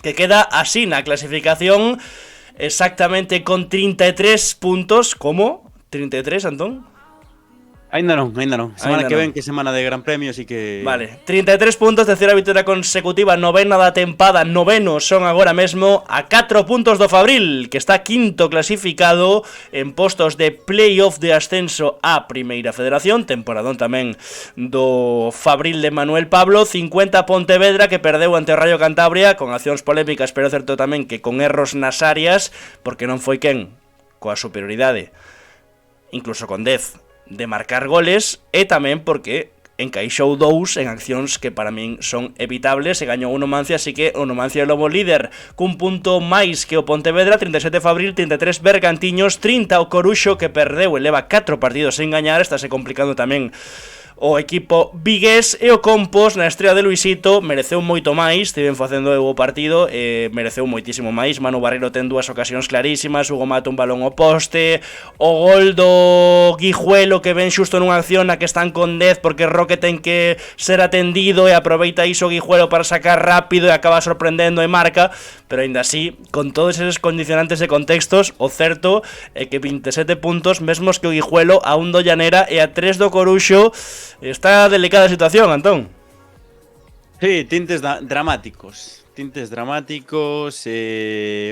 que queda así na clasificación, exactamente con 33 puntos. ¿Cómo? ¿33, Antón? Ainda non. Semana que ven, que semana de Gran Premio, así que... Vale, 33 puntos, terceira vitória consecutiva, novena da tempada, noveno son agora mesmo a 4 puntos do Fabril, que está quinto clasificado en postos de playoff de ascenso a Primeira Federación, temporadón tamén do Fabril de Manuel Pablo, 50 Pontevedra, que perdeu ante o Rayo Cantabria, con accións polémicas, pero é certo tamén que con erros nas áreas, porque non foi quen coa superioridade, incluso con 10, de marcar goles, e tamén porque encaixou 2 en accións que para min son evitables e gañou o Numancia, así que o Numancia é o lobo líder cun punto máis que o Pontevedra, 37 Fabril, 33 Bergantiños, 30 o Coruxo, que perdeu e leva 4 partidos sen gañar, estáse complicando tamén o equipo vigués, e o Compos na estrela de Luisito mereceu moito máis, estiven facendo o partido e mereceu moitísimo máis. Manu Barreiro ten 2 ocasións clarísimas, Hugo mata un balón ao poste, o gol do Guijuelo que ven xusto nunha acción na que están con 10 porque Roque ten que ser atendido e aproveita iso o Guijuelo para sacar rápido e acaba sorprendendo e marca, pero aínda así, con todos eses condicionantes e contextos, o certo é que 27 puntos, mesmos que o Guijuelo, a 1 do Llanera e a 3 do Coruxo. Está delicada a situación, Antón. Sí, tintes dramáticos.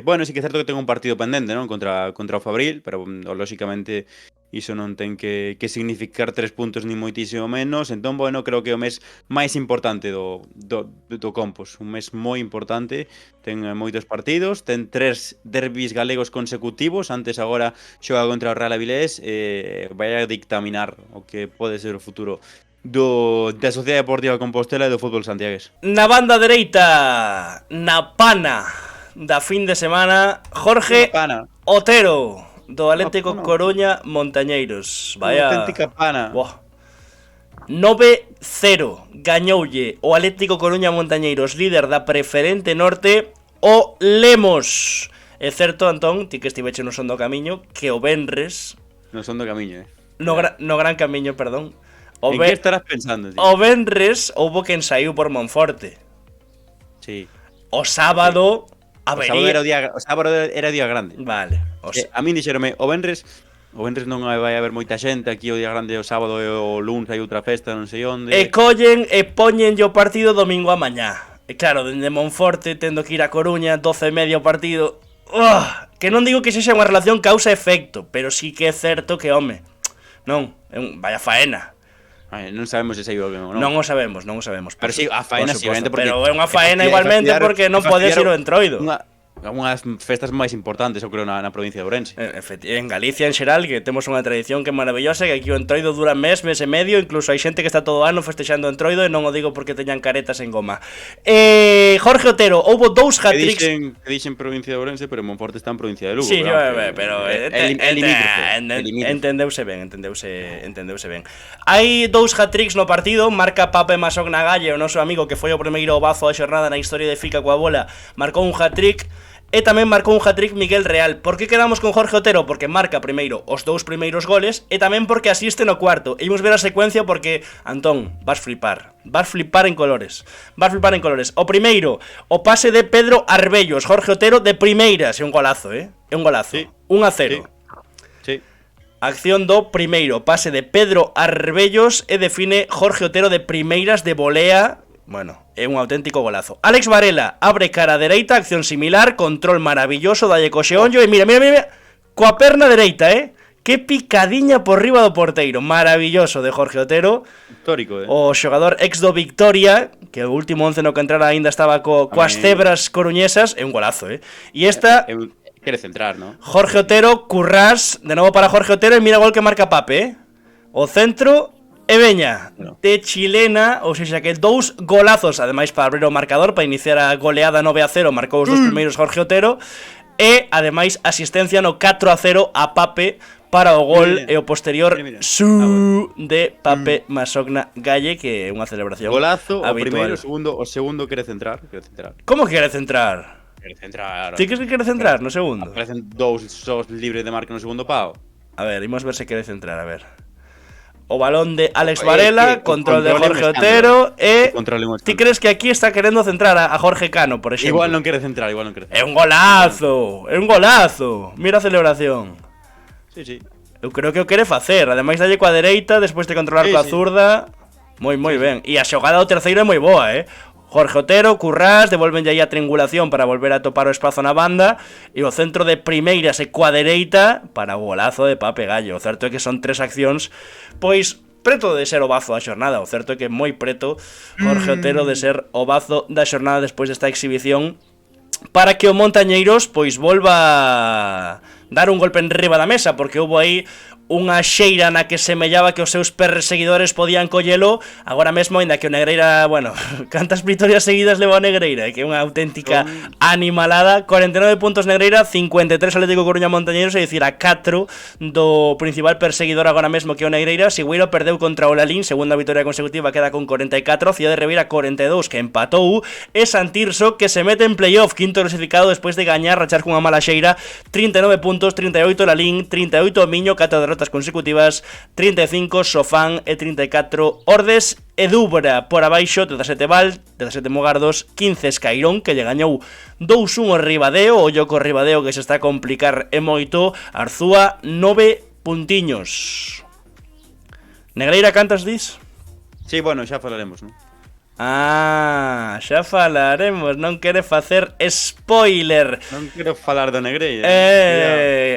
Bueno, sí que é certo que tengo un partido pendente, non? Contra o Fabril, pero lóxicamente iso non ten que significar 3 puntos ni moitísimo menos. Entón, bueno, creo que é o mes máis importante do Compos, un mes moi importante. Ten moitos partidos, ten 3 derbis galegos consecutivos, antes agora xoga contra o Real Avilés, vai a dictaminar o que pode ser o futuro da Sociedade Deportiva de Compostela e do fútbol santiagués. Na banda dereita, na pana da fin de semana, Jorge Otero, do Atlético Coruña Montañeiros. Vaya, auténtica pana. 9-0 gañoulle o Atlético Coruña Montañeiros, líder da Preferente Norte, o Lemos. É certo, Antón, ti que estiveche no Son do Camiño, que o venres... No Son do Camiño, No Gran Camiño, perdón. En que estarás pensando, tío? O venres houbo quen saiu por Monforte. Sí. O sábado... Sí. O sábado era o día grande. Vale. A min dixeronme, o venres non vai haber moita xente, aquí o día grande o sábado e o luns hai outra festa, non sei onde. E collen e poñen o partido domingo a mañá. E claro, dende Monforte, tendo que ir a Coruña, 12:30 o partido. Que non digo que sexa unha relación causa-efecto, pero sí que é certo que, home, non, vaya faena. Non sabemos se saiu ou non. Non o sabemos. Pero si, a faena siguiente, porque... Pero é unha faena igualmente porque non podes ir ao Entroido. Unhas festas máis importantes, eu creo, na provincia de Ourense. En Galicia, en xeral, que temos unha tradición que é maravillosa, que aquí o Entroido dura mes e medio, incluso hai xente que está todo o ano festexando o Entroido, e non o digo porque teñan caretas en goma. Jorge Otero, houbo 2 hat-tricks... Que dixen provincia de Ourense, pero Monforte está en provincia de Lugo. Sí, pero... Entendeuse ben. Hai 2 hat-tricks no partido, marca Pape Masok Nagalle, o noso amigo que foi o primeiro bazo da xornada na historia de Fica coa bola, marcou un hat-trick. E tamén marcou un hat-trick Miguel Real. Por que quedamos con Jorge Otero? Porque marca primeiro os 2 primeiros goles, e tamén porque asiste no cuarto. E imos ver a secuencia porque, Antón, vas flipar en colores. O primeiro, o pase de Pedro Arbellos, Jorge Otero de primeiras, é un golazo, É un golazo. Sí. 1-0. Sí. Acción do primeiro, pase de Pedro Arbellos, e define Jorge Otero de primeiras de volea. Bueno, é un auténtico golazo. Alex Varela abre cara dereita, acción similar, control maravilloso, dalle co xeonllo, e mira, coa perna dereita, Que picadiña por riba do porteiro. Maravilloso de Jorge Otero. Histórico, O xogador ex do Victoria, que o último 11 no que entrara aínda estaba coas cebras coruñesas. É un golazo, E esta... Quere centrar, ¿no? Jorge Otero, Currás, de novo para Jorge Otero, e mira o gol que marca Pape, O centro, e veña, de chilena, ou seja, que 2 golazos, ademais para abrir o marcador, para iniciar a goleada 9-0, marcou os 2 primeiros Jorge Otero, e, ademais, asistencia no 4-0 a Pape para o gol e o posterior de Pape Masogna Galle, que é unha celebración golazo, habitual. o segundo quere centrar. Como que quere centrar? Quere centrar. Ti crees que quere centrar no segundo? Aparecen 2 sós libres de marca no segundo pau. A ver, imos ver se quere centrar, a ver. O balón de Alex Varela, control de Jorge Otero, e... Ti crees que aquí está querendo centrar a Jorge Cano, por exemplo? Igual non quere centrar. É un golazo, Mira a celebración. Sí. Eu creo que o quere facer, ademais dalle coa dereita, despois de controlar coa zurda. Moi ben. E a xogada do terceiro é moi boa, Jorge Otero, Currás, devolvenlle aí a triangulación para volver a topar o espazo na banda, e o centro de primeiras e coa dereita para o golazo de Pape Gallo. O certo é que son 3 accións, pois preto de ser o bazo da xornada. O certo é que moi preto Jorge Otero de ser o bazo da xornada despois desta exhibición, para que o Montañeiros pois volva dar un golpe en riba da mesa, porque houbo aí unha xeira na que semellaba que os seus perseguidores podían collelo. Agora mesmo, ainda que o Negreira, bueno, cantas victorias seguidas leva o Negreira, que é unha auténtica animalada. 49 puntos Negreira, 53 Atlético Coruña Montañeiros, é dicir, a 4 do principal perseguidor agora mesmo, que é o Negreira. Sigüeiro perdeu contra o Lalín, segunda victoria consecutiva, queda con 44, Cidade de Ribeira 42, que empatou, e Santirso, que se mete en playoff, quinto clasificado despois de gañar, rachar cunha mala xeira, 39 puntos, 38 Lalín, 38 Miño, 4 derrotas consecutivas, 35 Sofán e 34 Ordes e Dubra. Por abaixo, 17 Val, 17 Mogardos, 15 Escairón, que lle gañou 2-1 o Ribadeo, o Lloco Ribadeo que se está a complicar e moito. Arzúa, 9 puntiños. Negreira, cantas dis? Sí, bueno, xa falaremos, non? Xa falaremos, non quere facer spoiler. Non quero falar do Negreira.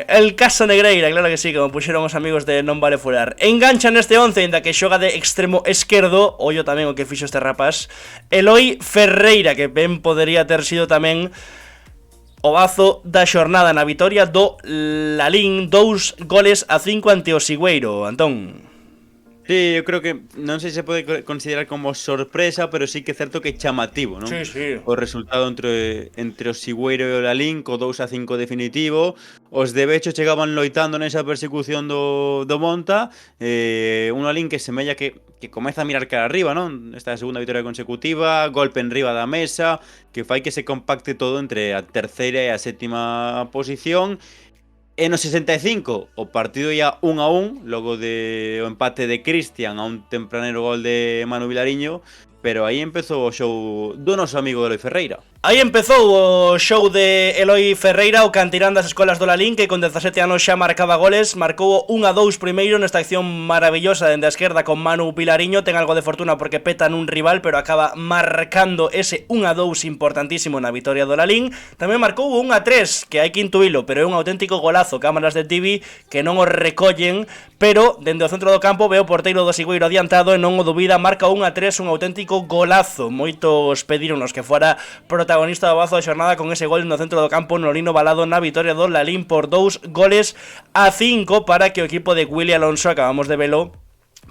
El caso Negreira, claro que sí, como puxeron os amigos de Non Vale Furar. Engancha neste 11, ainda que xoga de extremo esquerdo, ollo tamén o que fixo este rapaz, Eloi Ferreira, que ben podería ter sido tamén o bazo da xornada na vitoria do Lalín, 2 goles a 5 ante o Sigüeiro. Antón. Sí, eu creo que non sei se pode considerar como sorpresa, pero sí que é certo que é chamativo, non? Sí. O resultado entre o Sigüeiro e o Lalín, co 2-5 definitivo. Os de Becho chegaban loitando nesa persecución do Monta, un Lalín que semella que comeza a mirar cara arriba, non? Esta segunda victoria consecutiva, golpe en riba da mesa, que fai que se compacte todo entre a terceira e a sétima posición. E no 65, o partido ia 1-1, logo do empate de Cristian a un tempranero gol de Manu Vilariño, pero aí empezou o show do noso amigo Eloi Ferreira. Aí empezou o show de Eloi Ferreira, o cantirán das escolas do Lalín, que con 17 anos xa marcaba goles. Marcou 1-2 primeiro nesta acción maravillosa dende a esquerda con Manu Pilariño. Ten algo de fortuna porque peta nun rival, pero acaba marcando ese 1-2 importantísimo na vitoria do Lalín. Tamén marcou 1-3, que hai que intuílo, pero é un auténtico golazo. Cámaras de TV que non o recollen, pero dende o centro do campo ve o porteiro do Sigüeiro adiantado e non o dubida. Marca 1-3, un auténtico golazo. Moitos pedironos que fora protagonista do bazo da xornada con ese gol no centro do campo, Norino Balado na vitoria do Lalín por 2 goles a 5 para que o equipo de Willy Alonso, acabamos de velo,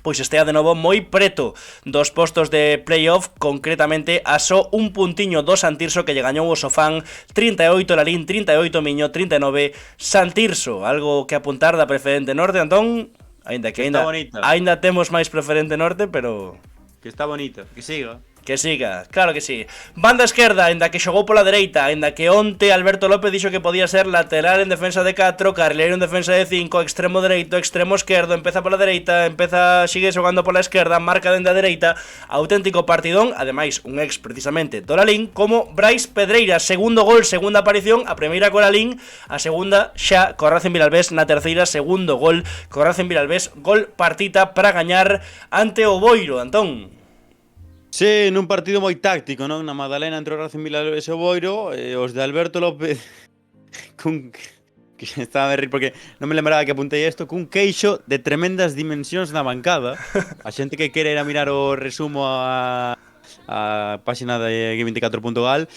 pois estea de novo moi preto dos postos de playoff, concretamente a só un puntiño do Santirso, que lle gañou o Sofán 38 Lalín, 38 Miño, 39 Santirso. Algo que apuntar da preferente norte, Antón? Aínda que aínda temos máis preferente norte, pero que está bonita, que siga. Que siga, claro que sí. Banda esquerda, ainda que xogou pola dereita, ainda que onte Alberto López dixo que podía ser lateral en defensa de 4, carrilero en defensa de 5, extremo dereito, extremo esquerdo, empeza pola dereita, sigue xogando pola esquerda, marca dende a dereita, auténtico partidón, ademais un ex precisamente do Lalín, como Brais Pedreira, segundo gol, segunda aparición, a primeira co Lalín, a segunda xa co Racing Vilalbés, na terceira segundo gol co Racing Vilalbés, gol partita para gañar ante o Boiro, Antón. Sí, nun partido moi táctico, non? Na Madalena entre o Racing Vilalbés e o Boiro, os de Alberto López que estaba a rir porque non me lembraba que apuntei isto, cun queixo de tremendas dimensións na bancada. A xente que quere ir a mirar o resumo a páxina de G24.gal,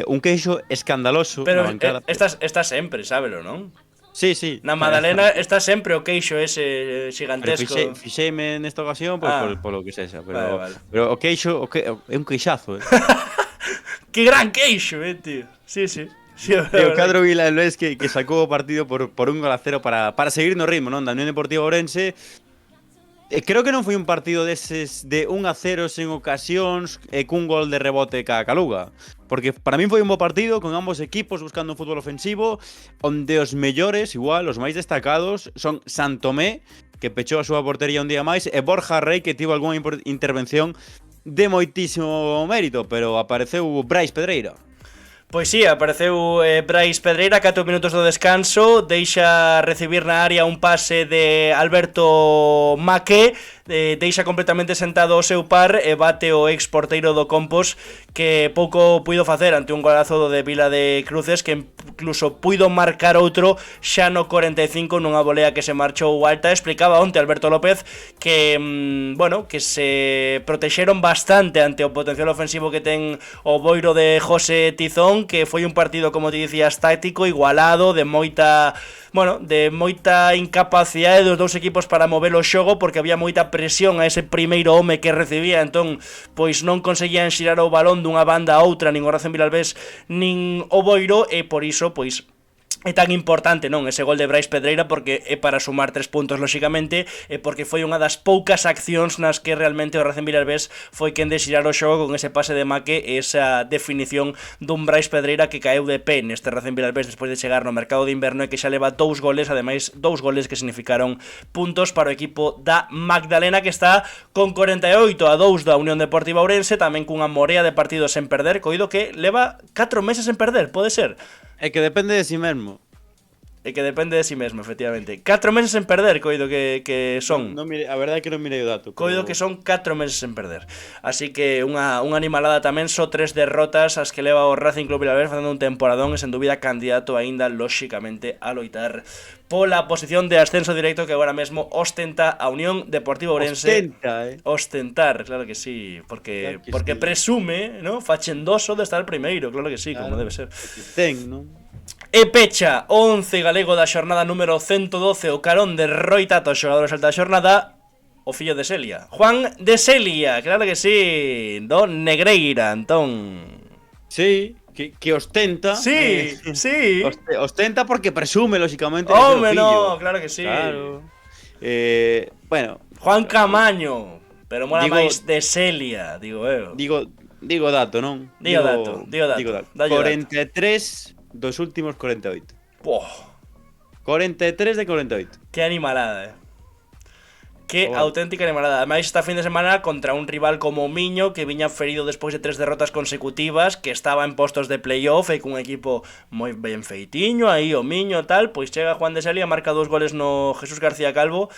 un queixo escandaloso Pero na bancada. está sempre, sábelo, non? Sí, sí. Na Madalena está sempre o queixo ese Pero gigantesco. fixeime nesta ocasión polo que sexa, Vale. pero o queixo é un queixazo, Que gran queixo, tío. Sí. Sí, E o cadro vilalés que sacou o partido por 1-0 para seguir no ritmo, non? Da Unión Deportiva Ourense. Creo que non foi un partido deses de 1-0 sen ocasións e cun gol de rebote ca Caluga. Porque para min foi un bo partido con ambos equipos buscando un fútbol ofensivo, onde os mellores, igual, os máis destacados, son Santomé, que pechou a súa portería un día máis, e Borja Rey, que tivo algunha intervención de moitísimo mérito, pero apareceu Brais Pedreira. Pois sí, apareceu Brais Pedreira 4 minutos do descanso, deixa recibir na área un pase de Alberto Maqué, deixa completamente sentado o seu par e bate o ex porteiro do Compos, que pouco puido facer ante un golazo do de Vila de Cruces, que incluso puido marcar outro xa no 45 nunha volea que se marchou alta. Explicaba onte Alberto López que, que se protexeron bastante ante o potencial ofensivo que ten o Boiro de José Tizón, que foi un partido, como te dicías, táctico, igualado, de moita incapacidade dos dous equipos para mover o xogo, porque había moita presión a ese primeiro home que recibía, entón pois non conseguían xirar o balón dunha banda a outra, nin o Racing Vilalbés nin o Boiro, e por iso pois é tan importante, non, ese gol de Brais Pedreira, porque é para sumar 3 puntos, lóxicamente, e porque foi unha das poucas accións nas que realmente o Racing Vilalbés foi quen de xirar o xogo con ese pase de Maque e esa definición dun Brais Pedreira que caeu de pé neste Racing Vilalbés despois de chegar no mercado de inverno e que xa leva 2 goles, ademais 2 goles que significaron puntos para o equipo da Magdalena, que está con 48-2 da Unión Deportiva Ourense, tamén cunha morea de partidos sen perder, coido que leva 4 meses sen perder, pode ser? É que depende de si mesmo. E que depende de si mesmo, efectivamente. 4 meses sen perder, coido que son. Non mire, a verdade é que non mirei o dato. Coido que son 4 meses sen perder. Así que unha animalada tamén, só 3 derrotas as que leva o Racing Club Vilalbés facendo un temporadón e sen dúbida candidato aínda, lóxicamente, a loitar pola posición de ascenso directo que agora mesmo ostenta a Unión Deportiva Ourense. Ostentar, claro que sí, porque sí. Presume, ¿no? Fachendoso de estar primeiro, claro que sí, claro, como debe ser. Ten, non? E pecha 11 galego da xornada número 112 o carón de Roi Tato, xogadores alta da xornada, o fillo de Celia, Juan de Celia, claro que sí, do Negreira, Antón. Sí, que ostenta. Sí, sí. Ostenta porque presume, lóxicamente. Home, no, claro que sí. Claro. Bueno. Juan Camaño, pero mola máis de Celia, digo eu. Digo dato, non? Digo dato. 43 dos últimos 48. Poh. 43 de 48. Que animalada, Que auténtica animalada. Ademais, esta fin de semana contra un rival como o Miño, que viña ferido despois de 3 derrotas consecutivas, que estaba en postos de playoff e cun equipo moi ben feitiño, aí o Miño tal, pois chega Juan de Celia, marca 2 goles no Jesús García Calvo,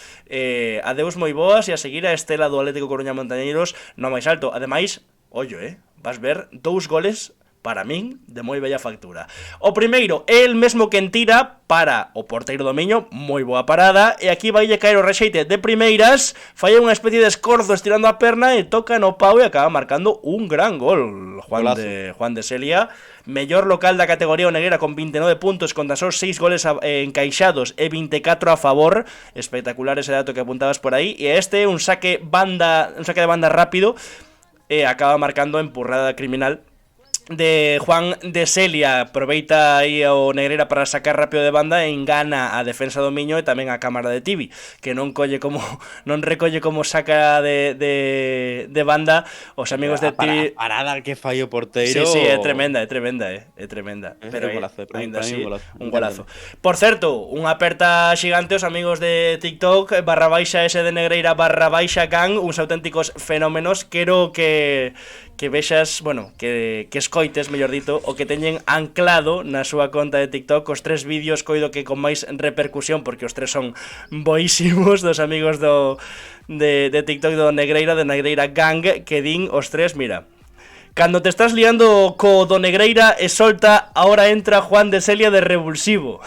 adeus moi boas, e a seguir a estela do Atlético Coruña Montañeiros no máis alto. Ademais, ollo, vas ver 2 goles para min de moi bella factura. O primeiro é el mesmo que en tira para o porteiro do Miño, moi boa parada, e aquí vaille caer o rexeite de primeiras, falla unha especie de escorzo estirando a perna e toca no pau e acaba marcando un gran gol. Juan de Celia, mellor local da categoría oneguera con 29 puntos, con tan só 6 goles encaixados e 24 a favor. Espectacular ese dato que apuntabas por aí. E este é un saque de banda rápido e acaba marcando empurrada criminal de Juan de Celia. Aproveita aí o Negreira para sacar rápido de banda e engana a defensa do Miño e tamén a cámara de Tibi, que non recolle como saca de banda os amigos de Tibi. Parada que fallo porteiro. Sí, é tremenda. Pero ainda así, un golazo. Por certo, unha aperta xigante aos amigos de TikTok, /S de Negreira /Gang, uns auténticos fenómenos. Quero que vexas, que escoites, mellor dito, o que teñen anclado na súa conta de TikTok os 3 vídeos, coido que con máis repercusión, porque os 3 son boísimos, dos amigos de TikTok do Negreira, de Negreira Gang, que din os 3, mira: cando te estás liando co do Negreira e solta, ahora entra Juan de Celia de revulsivo.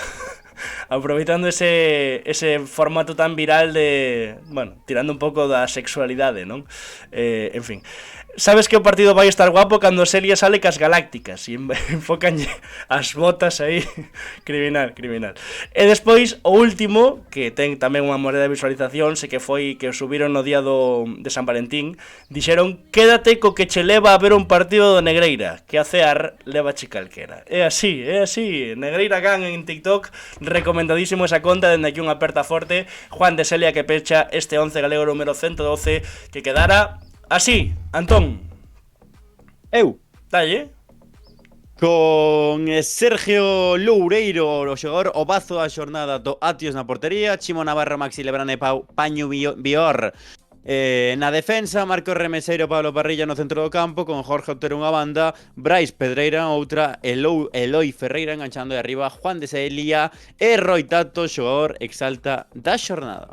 Aproveitando ese formato tan viral de, bueno, tirando un pouco da sexualidade, non? En fin. Sabes que o partido vai estar guapo cando Celia sale cas galácticas e enfocan as botas aí. Criminal. E despois, o último, que ten tamén unha moneda de visualización, sei que foi que o subiron no día de San Valentín, dixeron: quédate co que che leva a ver un partido do Negreira, que a cear leva che calquera. É así. Negreira Gang en TikTok, recomendadísimo esa conta, dende aquí unha aperta forte. Juan de Celia que pecha este 11 galego número 112, que quedara así. Antón. Eu. Dalle. Con Sergio Loureiro, o xogador o bazo da xornada do Atios na portería, Chimo Navarro, Maxi Lebrán e Paño Bior na defensa, Marcos Remeseiro, Pablo Parrilla no centro do campo, con Jorge Otero unha banda, Brais Pedreira outra, Eloi Ferreira enganchando de arriba, Juan de Celia e Roi Tato, xogador exalta da xornada.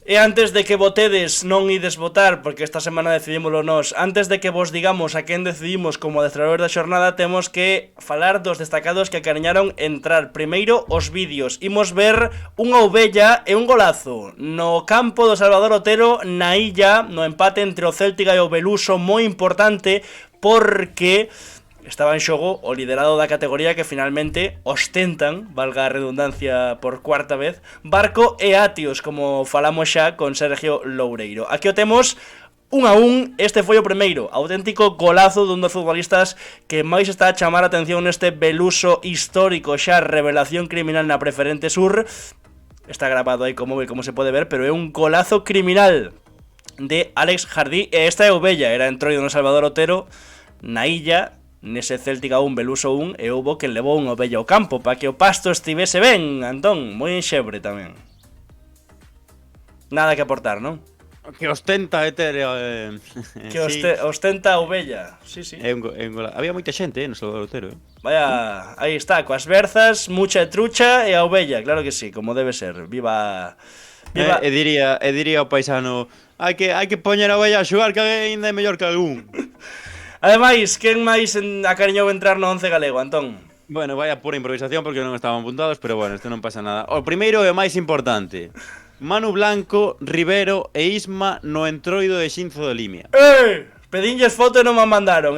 E antes de que votedes, non ides votar, porque esta semana decidímoslo nós, antes de que vos digamos a quen decidimos como adestrador da xornada, temos que falar dos destacados que acariñaron entrar. Primeiro, os vídeos. Imos ver unha ovella e un golazo no campo do Salvador Otero, na illa, no empate entre o Céltiga e o Beluso, moi importante, porque estaba en xogo o liderado da categoría que finalmente ostentan, valga a redundancia por cuarta vez, Barco e Atios, como falamos xa con Sergio Loureiro. Aquí o temos 1-1, este foi o primeiro, auténtico golazo dun dos futbolistas que máis está a chamar a atención neste Beluso histórico, xa revelación criminal na Preferente Sur. Está grabado aí con móvil, como se pode ver, pero é un golazo criminal de Alex Jardí, e esta é o bella, era entroido no Salvador Otero, na illa, nese Céltica 1, Beluso 1, e houbo quen levou unha ovella ao campo para que o pasto estivese ben. Antón, moi enxebre tamén. Nada que aportar, non? Que ostenta ter que ostenta a ovella. Sí. Había moita xente no Salvador Otero, Vaya, aí está, coas berzas, mucha trucha e a ovella, claro que sí, como debe ser. Viva. E diría o paisano: hai que poñer a ovella a xogar, que ainda é mellor que algún. Ademais, quen máis acariñou entrar no 11 galego, Antón? Bueno, vaya pura improvisación porque non estaban apuntados, pero bueno, isto non pasa nada. O primeiro e o máis importante: Manu Blanco, Rivero e Isma no entroido de Xinzo de Limia. Pedinlles foto e non me mandaron,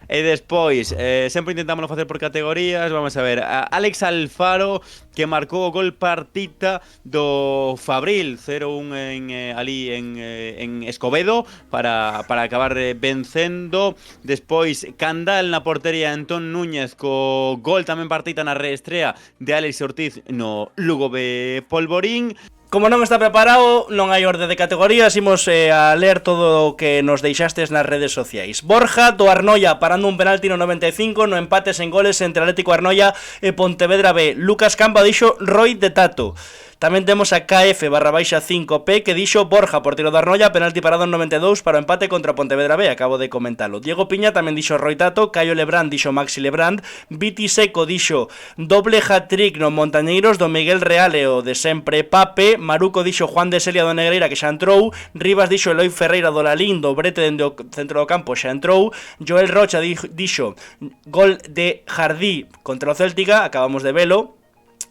E despois, sempre intentamos facer por categorías. Vamos a ver, a Alex Alfaro, que marcou o gol partita do Fabril 0-1 ali en Escobedo para acabar vencendo. Despois, Candal na portería, Antón Núñez co gol tamén partita na reestrea de Alex Ortiz no Lugo de Polvorín. Como non está preparado, non hai orde de categorías, imos a ler todo o que nos deixastes nas redes sociais. Borja do Arnoia parando un penalti no 95 no empate sen goles entre Atlético Arnoia e Pontevedra B. Lucas Campa dixo Roi de Tato. Tamén temos a KF_5P que dixo Borja, portero do Arnoia, penalti parado en 92 para o empate contra Pontevedra B, acabo de comentalo. Diego Piña tamén dixo Roi Tato, Caio Lebrán dixo Maxi Lebrán, Viti Seco dixo doble hat-trick no Montañeiros do Miguel Real e o de sempre Pape, Maruco dixo Juan de Celia do Negreira que xa entrou, Rivas dixo Eloi Ferreira do Lalín, do Brete dende o centro do campo xa entrou, Joel Rocha dixo gol de Jardí contra o Céltica, acabamos de velo.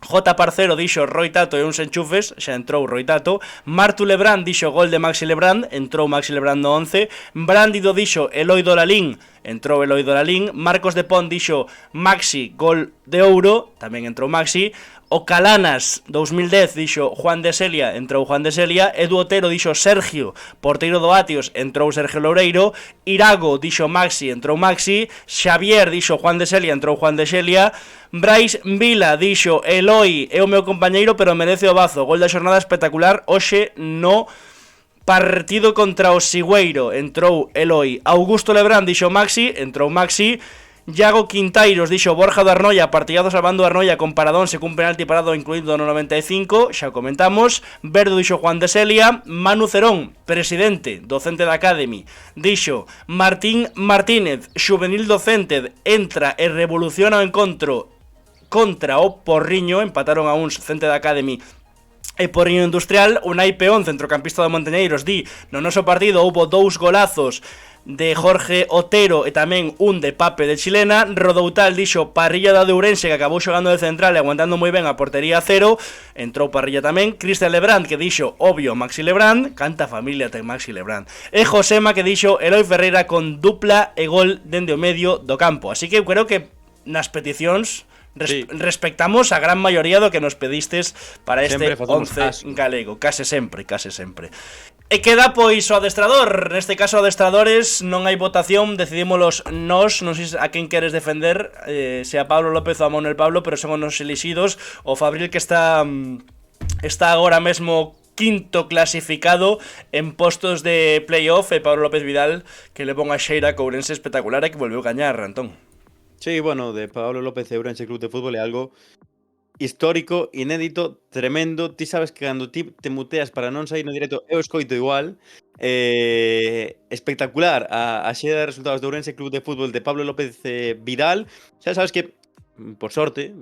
J. Parcero dixo Roi Tato e uns enchufes, xa entrou Roi Tato. Martu Lebrán dixo gol de Maxi Lebrán, entrou Maxi Lebrán no 11. Brándido dixo Eloi Dolalín, entrou Eloi Dolalín. Marcos de Pont dixo Maxi, gol de ouro, tamén entrou Maxi. O Calanas 2010 dixo Juan de Celia, entrou Juan de Celia. Edu Otero dixo Sergio, porteiro do Atios, entrou Sergio Loureiro. Irago dixo Maxi, entrou Maxi. Xavier dixo Juan de Celia, entrou Juan de Celia. Brais Vila dixo Eloi é o meu compañeiro pero merece o bazo, gol da xornada espectacular hoxe no partido contra o Sigüeiro, entrou Eloi. Augusto Lebrán dixo Maxi, entrou Maxi. Iago Quintairos dixo Borja do Arnoia, partidazo salvando o Arnoia con Paradón, se cun penalti parado incluído no 95, xa comentamos. Verdo dixo Juan de Celia. Manu Cerón, presidente, docente da Academy, dixo Martín Martínez, xuvenil docente, entra e revoluciona o encontro contra o Porriño, empataron a uns docente da Academy e Porriño Industrial. Unai Peón, centrocampista do Montañeiros, di no noso partido houbo dous golazos de Jorge Otero e tamén un de Pape de Chilena. Rodoutal dixo Parrilla da de Ourense, que acabou xogando de central e aguantando moi ben a portería cero. Entrou Parrilla tamén. Cristian Lebrand, que dixo obvio Maxi Lebrand, canta familia ten Maxi Lebrand. E Josema, que dixo Eloi Ferreira con dupla e gol dende o medio do campo. Así que eu creo que nas peticións respectamos a gran maioría do que nos pedistes para este 11 galego, case sempre. E queda pois o adestrador. Neste caso adestradores non hai votación, decidímolos nós, non sei a quen queres defender, se a Pablo López ou a Manuel Pablo, pero son os elixidos. O Fabril, que está agora mesmo quinto clasificado en postos de playoff, e Pablo López Vidal, que levou unha xeira co Ourense espectacular e que volveu gañar, Antón. Sí, bueno, de Pablo López e Ourense Club de Fútbol é algo histórico, inédito, tremendo. Ti sabes que cando ti te muteas para non sair no directo, eu escoito igual. Espectacular a xeira de resultados de Ourense Club de Fútbol de Pablo López Vidal. Xa sabes que, por sorte,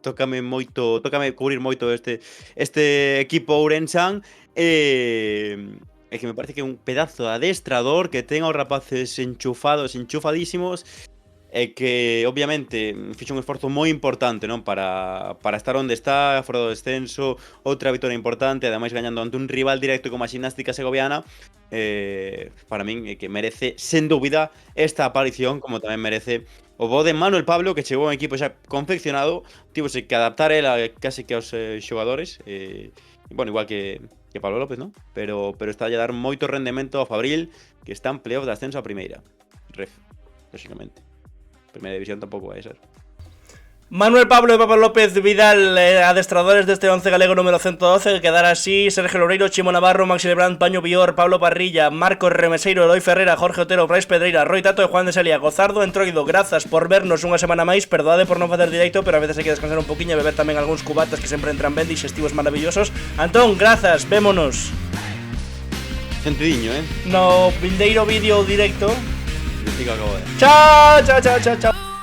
tócame cubrir moito este equipo ourensán. É que me parece que é un pedazo de adestrador que ten aos rapaces enchufadísimos. E que, obviamente, fixo un esforzo moi importante, non, para estar onde está, fora do descenso. Outra vitória importante, ademais gañando ante un rival directo como a Ximnástica Segoviana. Para min é que merece, sen dúbida, esta aparición, como tamén merece o bo de Manuel Pablo, que chegou a un equipo xa confeccionado, tivose que adaptar ela case que aos xogadores, bueno, igual que Pablo López, non? Pero está a dar moito rendemento ao Fabril, que está en playoff de ascenso a primeira. Lógicamente. Primeira división tampouco vai ser. Manuel Pablo e Pablo López Vidal, adestradores deste 11 galego número 112, que quedará así: Sergio Loureiro, Chimo Navarro, Maxi Lebrand, Paño Bior, Pablo Parrilla, Marcos Remeseiro, Eloi Ferreira, Jorge Otero, Brais Pedreira, Roi Tato e Juan de Celia. Gozardo, Entroido, grazas por vernos unha semana máis. Perdoade por non facer directo, pero a veces hai que descansar un poquinho e beber tamén algúns cubatas que sempre entran ben, dixestivos maravillosos. Antón, grazas, vémonos Sentidiño, no vindeiro vídeo directo. Chao, chao, chao, chao, chao, chao.